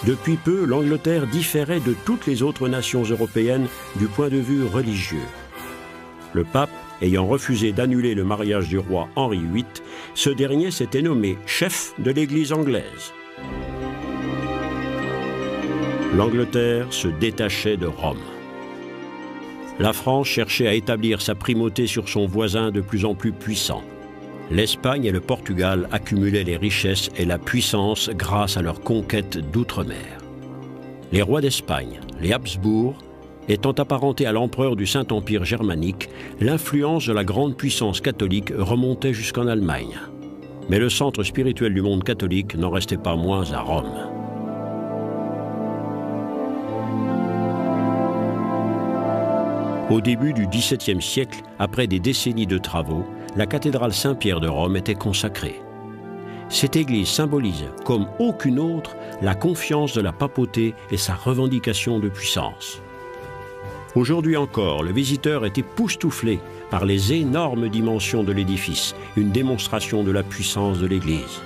Depuis peu, l'Angleterre différait de toutes les autres nations européennes du point de vue religieux. Le pape, ayant refusé d'annuler le mariage du roi Henri VIII, ce dernier s'était nommé chef de l'Église anglaise. L'Angleterre se détachait de Rome. La France cherchait à établir sa primauté sur son voisin de plus en plus puissant. L'Espagne et le Portugal accumulaient les richesses et la puissance grâce à leur conquête d'outre-mer. Les rois d'Espagne, les Habsbourg, étant apparentés à l'empereur du Saint-Empire germanique, l'influence de la grande puissance catholique remontait jusqu'en Allemagne. Mais le centre spirituel du monde catholique n'en restait pas moins à Rome. Au début du XVIIe siècle, après des décennies de travaux, la cathédrale Saint-Pierre de Rome était consacrée. Cette église symbolise, comme aucune autre, la confiance de la papauté et sa revendication de puissance. Aujourd'hui encore, le visiteur est époustouflé par les énormes dimensions de l'édifice, une démonstration de la puissance de l'église.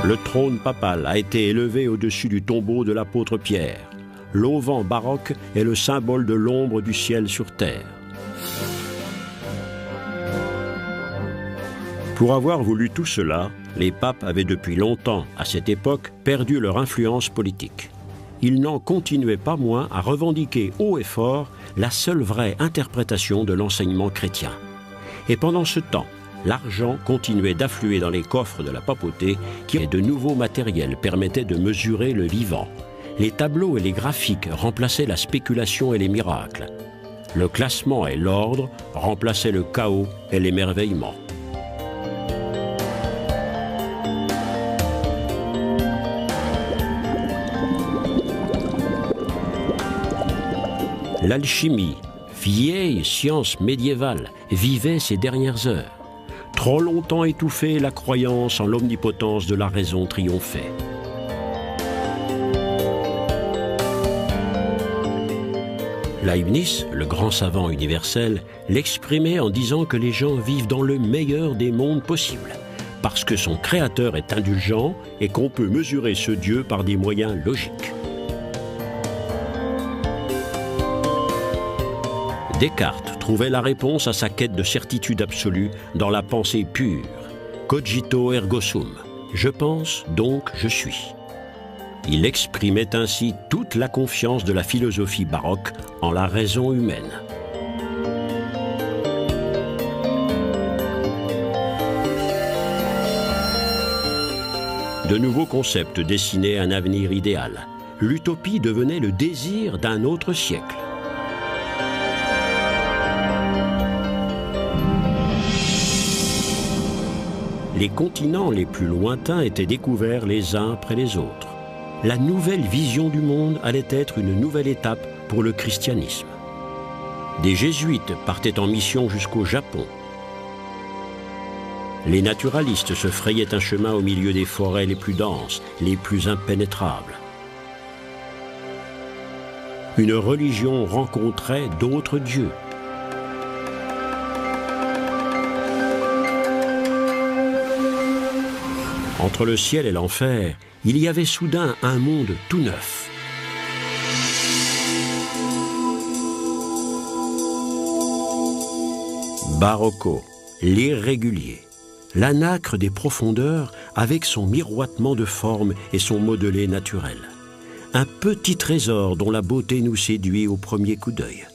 Le trône papal a été élevé au-dessus du tombeau de l'apôtre Pierre. L'auvent baroque est le symbole de l'ombre du ciel sur terre. Pour avoir voulu tout cela, les papes avaient depuis longtemps, à cette époque, perdu leur influence politique. Ils n'en continuaient pas moins à revendiquer haut et fort la seule vraie interprétation de l'enseignement chrétien. Et pendant ce temps, l'argent continuait d'affluer dans les coffres de la papauté qui, de nouveaux matériels permettaient de mesurer le vivant. Les tableaux et les graphiques remplaçaient la spéculation et les miracles. Le classement et l'ordre remplaçaient le chaos et l'émerveillement. L'alchimie, vieille science médiévale, vivait ses dernières heures. Trop longtemps étouffée, la croyance en l'omnipotence de la raison triomphait. Leibniz, le grand savant universel, l'exprimait en disant que les gens vivent dans le meilleur des mondes possibles, parce que son créateur est indulgent et qu'on peut mesurer ce Dieu par des moyens logiques. Descartes trouvait la réponse à sa quête de certitude absolue dans la pensée pure. Cogito ergo sum. Je pense, donc je suis. Il exprimait ainsi toute la confiance de la philosophie baroque en la raison humaine. De nouveaux concepts dessinaient un avenir idéal. L'utopie devenait le désir d'un autre siècle. Les continents les plus lointains étaient découverts les uns après les autres. La nouvelle vision du monde allait être une nouvelle étape pour le christianisme. Des jésuites partaient en mission jusqu'au Japon. Les naturalistes se frayaient un chemin au milieu des forêts les plus denses, les plus impénétrables. Une religion rencontrait d'autres dieux. Entre le ciel et l'enfer, il y avait soudain un monde tout neuf. Barocco, l'irrégulier, l'anacre des profondeurs avec son miroitement de forme et son modelé naturel. Un petit trésor dont la beauté nous séduit au premier coup d'œil.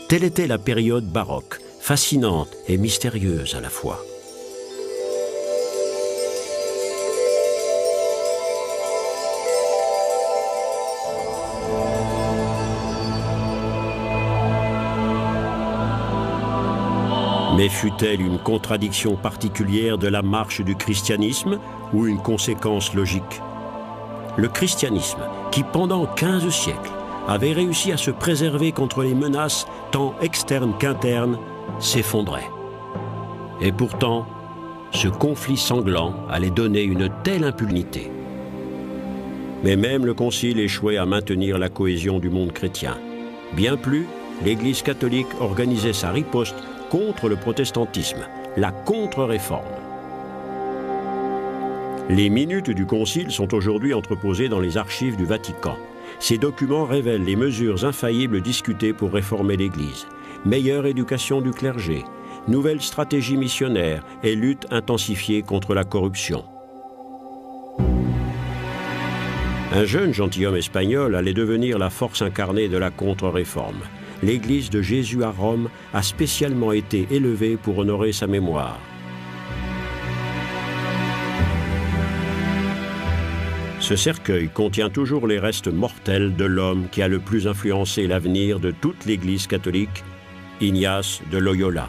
Telle était la période baroque, fascinante et mystérieuse à la fois. Mais fut-elle une contradiction particulière de la marche du christianisme ou une conséquence logique? Le christianisme, qui pendant 15 siècles avait réussi à se préserver contre les menaces tant externes qu'internes, s'effondrait. Et pourtant, ce conflit sanglant allait donner une telle impunité. Mais même le Concile échouait à maintenir la cohésion du monde chrétien. Bien plus, l'Église catholique organisait sa riposte contre le protestantisme, la contre-réforme. Les minutes du Concile sont aujourd'hui entreposées dans les archives du Vatican. Ces documents révèlent les mesures infaillibles discutées pour réformer l'Église. Meilleure éducation du clergé, nouvelle stratégie missionnaire et lutte intensifiée contre la corruption. Un jeune gentilhomme espagnol allait devenir la force incarnée de la contre-réforme. L'Église de Jésus à Rome a spécialement été élevée pour honorer sa mémoire. Ce cercueil contient toujours les restes mortels de l'homme qui a le plus influencé l'avenir de toute l'Église catholique, Ignace de Loyola.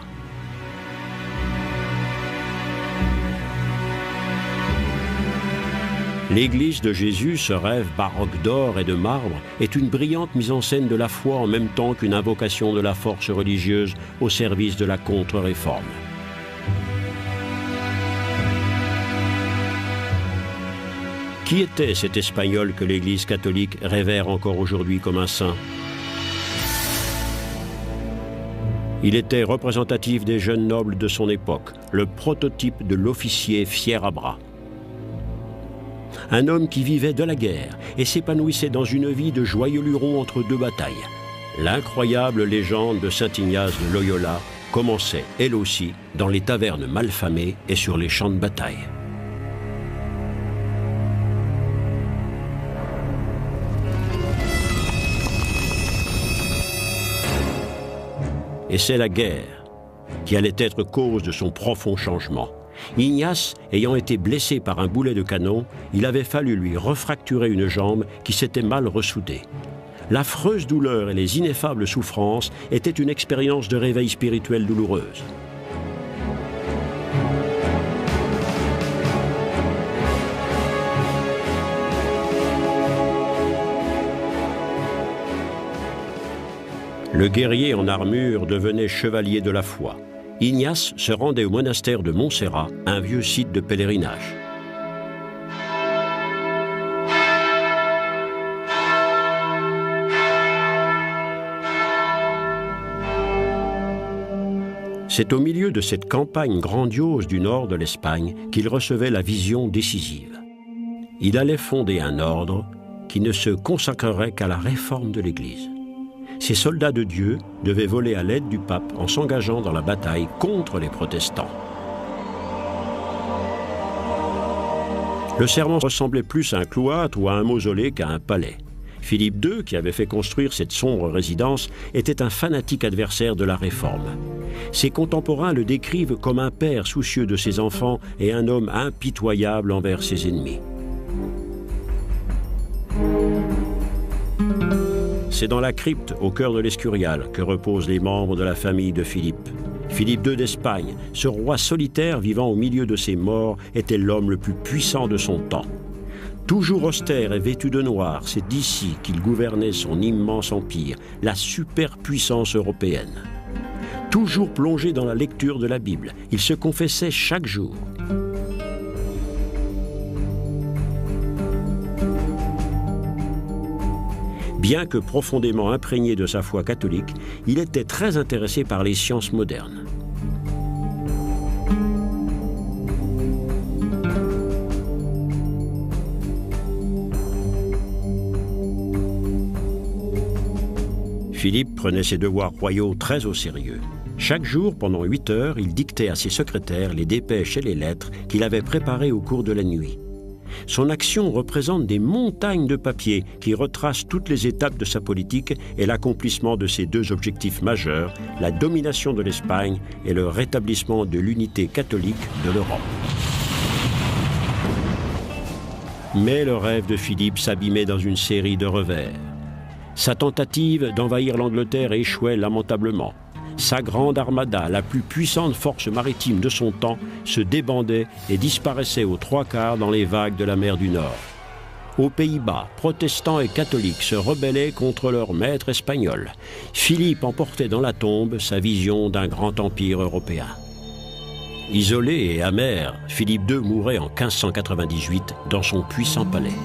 L'Église de Jésus, ce rêve baroque d'or et de marbre, est une brillante mise en scène de la foi en même temps qu'une invocation de la force religieuse au service de la contre-réforme. Qui était cet Espagnol que l'Église catholique révère encore aujourd'hui comme un saint? Il était représentatif des jeunes nobles de son époque, le prototype de l'officier fier à bras. Un homme qui vivait de la guerre et s'épanouissait dans une vie de joyeux luron entre deux batailles. L'incroyable légende de saint Ignace de Loyola commençait, elle aussi, dans les tavernes malfamées et sur les champs de bataille. Et c'est la guerre qui allait être cause de son profond changement. Ignace, ayant été blessé par un boulet de canon, il avait fallu lui refracturer une jambe qui s'était mal ressoudée. L'affreuse douleur et les ineffables souffrances étaient une expérience de réveil spirituel douloureuse. Le guerrier en armure devenait chevalier de la foi. Ignace se rendait au monastère de Montserrat, un vieux site de pèlerinage. C'est au milieu de cette campagne grandiose du nord de l'Espagne qu'il recevait la vision décisive. Il allait fonder un ordre qui ne se consacrerait qu'à la réforme de l'Église. Ces soldats de Dieu devaient voler à l'aide du pape en s'engageant dans la bataille contre les protestants. Le serment ressemblait plus à un cloître ou à un mausolée qu'à un palais. Philippe II, qui avait fait construire cette sombre résidence, était un fanatique adversaire de la réforme. Ses contemporains le décrivent comme un père soucieux de ses enfants et un homme impitoyable envers ses ennemis. C'est dans la crypte, au cœur de l'Escurial, que reposent les membres de la famille de Philippe. Philippe II d'Espagne, ce roi solitaire vivant au milieu de ses morts, était l'homme le plus puissant de son temps. Toujours austère et vêtu de noir, c'est d'ici qu'il gouvernait son immense empire, la superpuissance européenne. Toujours plongé dans la lecture de la Bible, il se confessait chaque jour. Bien que profondément imprégné de sa foi catholique, il était très intéressé par les sciences modernes. Philippe prenait ses devoirs royaux très au sérieux. Chaque jour, pendant 8 heures, il dictait à ses secrétaires les dépêches et les lettres qu'il avait préparées au cours de la nuit. Son action représente des montagnes de papier qui retracent toutes les étapes de sa politique et l'accomplissement de ses 2 objectifs majeurs, la domination de l'Espagne et le rétablissement de l'unité catholique de l'Europe. Mais le rêve de Philippe s'abîmait dans une série de revers. Sa tentative d'envahir l'Angleterre échouait lamentablement. Sa grande armada, la plus puissante force maritime de son temps, se débandait et disparaissait aux 3/4 dans les vagues de la mer du Nord. Aux Pays-Bas, protestants et catholiques se rebellaient contre leur maître espagnol. Philippe emportait dans la tombe sa vision d'un grand empire européen. Isolé et amer, Philippe II mourait en 1598 dans son puissant palais.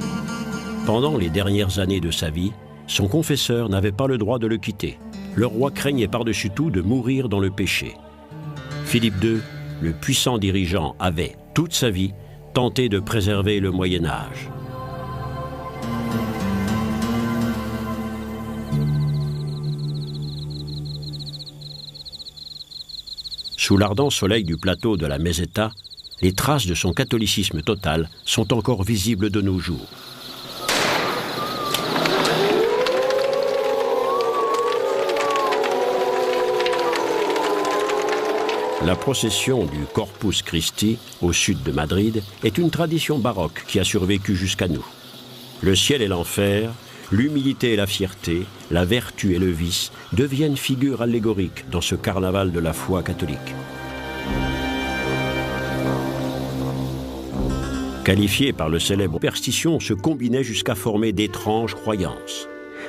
Pendant les dernières années de sa vie, son confesseur n'avait pas le droit de le quitter. Le roi craignait par-dessus tout de mourir dans le péché. Philippe II, le puissant dirigeant, avait, toute sa vie, tenté de préserver le Moyen-Âge. Sous l'ardent soleil du plateau de la Meseta, les traces de son catholicisme total sont encore visibles de nos jours. La procession du Corpus Christi, au sud de Madrid, est une tradition baroque qui a survécu jusqu'à nous. Le ciel et l'enfer, l'humilité et la fierté, la vertu et le vice deviennent figures allégoriques dans ce carnaval de la foi catholique. Qualifiées par le célèbre superstition, se combinaient jusqu'à former d'étranges croyances.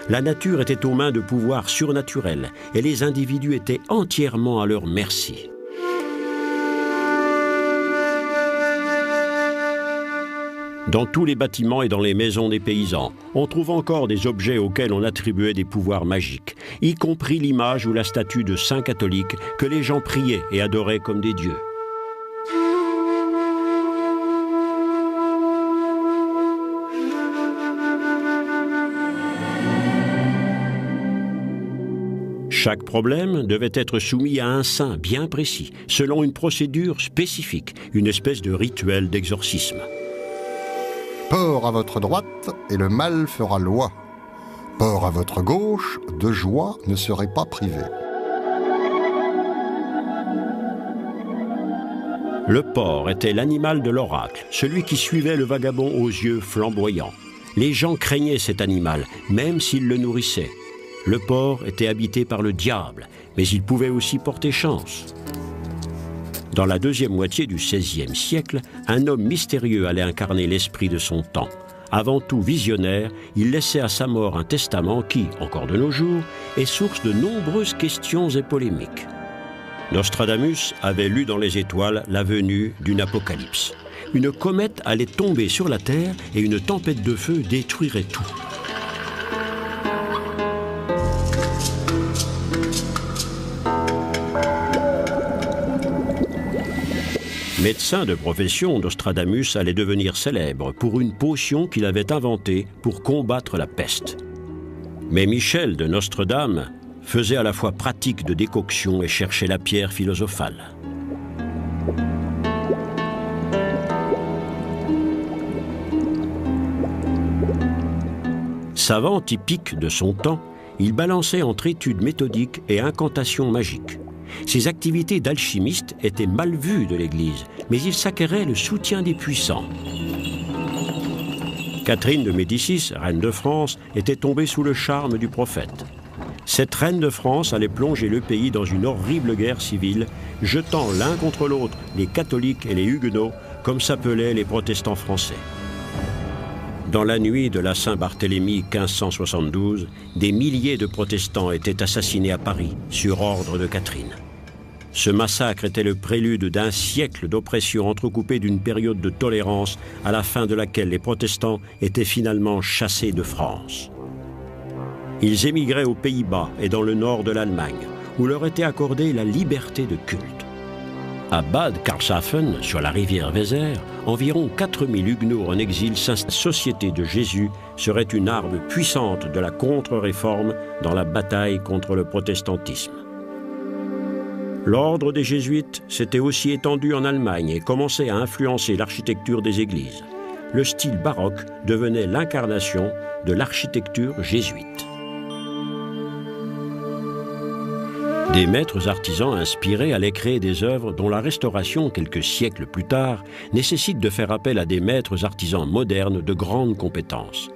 La nature était aux mains de pouvoirs surnaturels et les individus étaient entièrement à leur merci. Dans tous les bâtiments et dans les maisons des paysans, on trouve encore des objets auxquels on attribuait des pouvoirs magiques, y compris l'image ou la statue de saints catholiques que les gens priaient et adoraient comme des dieux. Chaque problème devait être soumis à un saint bien précis, selon une procédure spécifique, une espèce de rituel d'exorcisme. Port à votre droite, et le mal fera loi. Port à votre gauche, de joie ne serait pas privé. Le porc était l'animal de l'oracle, celui qui suivait le vagabond aux yeux flamboyants. Les gens craignaient cet animal, même s'ils le nourrissaient. Le porc était habité par le diable, mais il pouvait aussi porter chance. Dans la deuxième moitié du XVIe siècle, un homme mystérieux allait incarner l'esprit de son temps. Avant tout visionnaire, il laissait à sa mort un testament qui, encore de nos jours, est source de nombreuses questions et polémiques. Nostradamus avait lu dans les étoiles la venue d'une apocalypse. Une comète allait tomber sur la Terre et une tempête de feu détruirait tout. Médecin de profession, Nostradamus allait devenir célèbre pour une potion qu'il avait inventée pour combattre la peste. Mais Michel de Nostredame faisait à la fois pratique de décoction et cherchait la pierre philosophale. Savant typique de son temps, il balançait entre études méthodiques et incantations magiques. Ses activités d'alchimiste étaient mal vues de l'Église, mais il s'acquérait le soutien des puissants. Catherine de Médicis, reine de France, était tombée sous le charme du prophète. Cette reine de France allait plonger le pays dans une horrible guerre civile, jetant l'un contre l'autre les catholiques et les huguenots, comme s'appelaient les protestants français. Dans la nuit de la Saint-Barthélemy 1572, des milliers de protestants étaient assassinés à Paris, sur ordre de Catherine. Ce massacre était le prélude d'un siècle d'oppression entrecoupé d'une période de tolérance à la fin de laquelle les protestants étaient finalement chassés de France. Ils émigraient aux Pays-Bas et dans le nord de l'Allemagne, où leur était accordée la liberté de culte. À Bad Karlshafen, sur la rivière Weser, environ 4000 huguenots en exil s'installent. La Société de Jésus serait une arme puissante de la contre-réforme dans la bataille contre le protestantisme. L'ordre des jésuites s'était aussi étendu en Allemagne et commençait à influencer l'architecture des églises. Le style baroque devenait l'incarnation de l'architecture jésuite. Des maîtres artisans inspirés allaient créer des œuvres dont la restauration, quelques siècles plus tard, nécessite de faire appel à des maîtres artisans modernes de grandes compétences.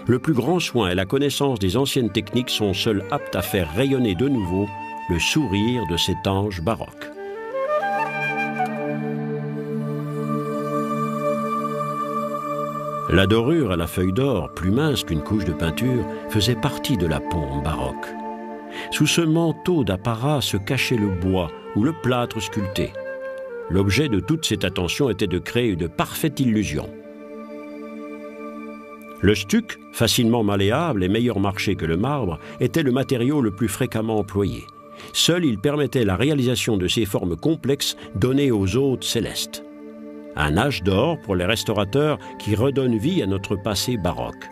Le plus grand soin et la connaissance des anciennes techniques sont seuls aptes à faire rayonner de nouveau le sourire de cet ange baroque. La dorure à la feuille d'or, plus mince qu'une couche de peinture, faisait partie de la pompe baroque. Sous ce manteau d'apparat se cachait le bois ou le plâtre sculpté. L'objet de toute cette attention était de créer une parfaite illusion. Le stuc, facilement malléable et meilleur marché que le marbre, était le matériau le plus fréquemment employé. Seul il permettait la réalisation de ces formes complexes données aux hôtes célestes. Un âge d'or pour les restaurateurs qui redonne vie à notre passé baroque.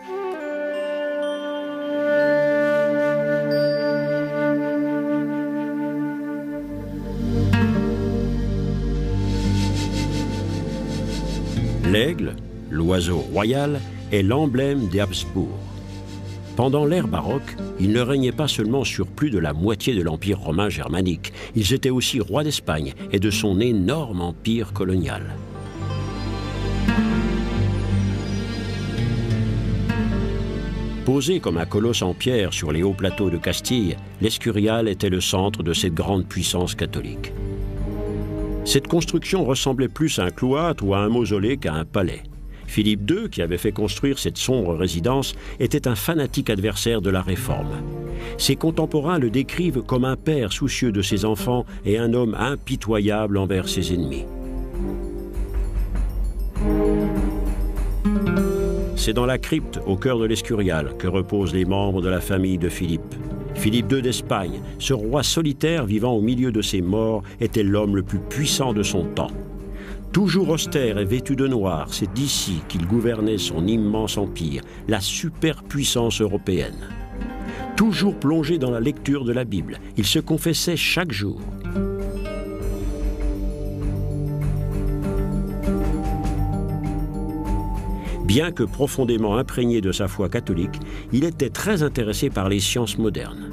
L'aigle, l'oiseau royal, est l'emblème des Habsbourg. Pendant l'ère baroque, ils ne régnaient pas seulement sur plus de la moitié de l'Empire romain germanique, ils étaient aussi rois d'Espagne et de son énorme empire colonial. Posé comme un colosse en pierre sur les hauts plateaux de Castille, l'Escurial était le centre de cette grande puissance catholique. Cette construction ressemblait plus à un cloître ou à un mausolée qu'à un palais. Philippe II, qui avait fait construire cette sombre résidence, était un fanatique adversaire de la Réforme. Ses contemporains le décrivent comme un père soucieux de ses enfants et un homme impitoyable envers ses ennemis. C'est dans la crypte, au cœur de l'Escurial, que reposent les membres de la famille de Philippe. Philippe II d'Espagne, ce roi solitaire vivant au milieu de ses morts, était l'homme le plus puissant de son temps. Toujours austère et vêtu de noir, c'est d'ici qu'il gouvernait son immense empire, la superpuissance européenne. Toujours plongé dans la lecture de la Bible, il se confessait chaque jour. Bien que profondément imprégné de sa foi catholique, il était très intéressé par les sciences modernes.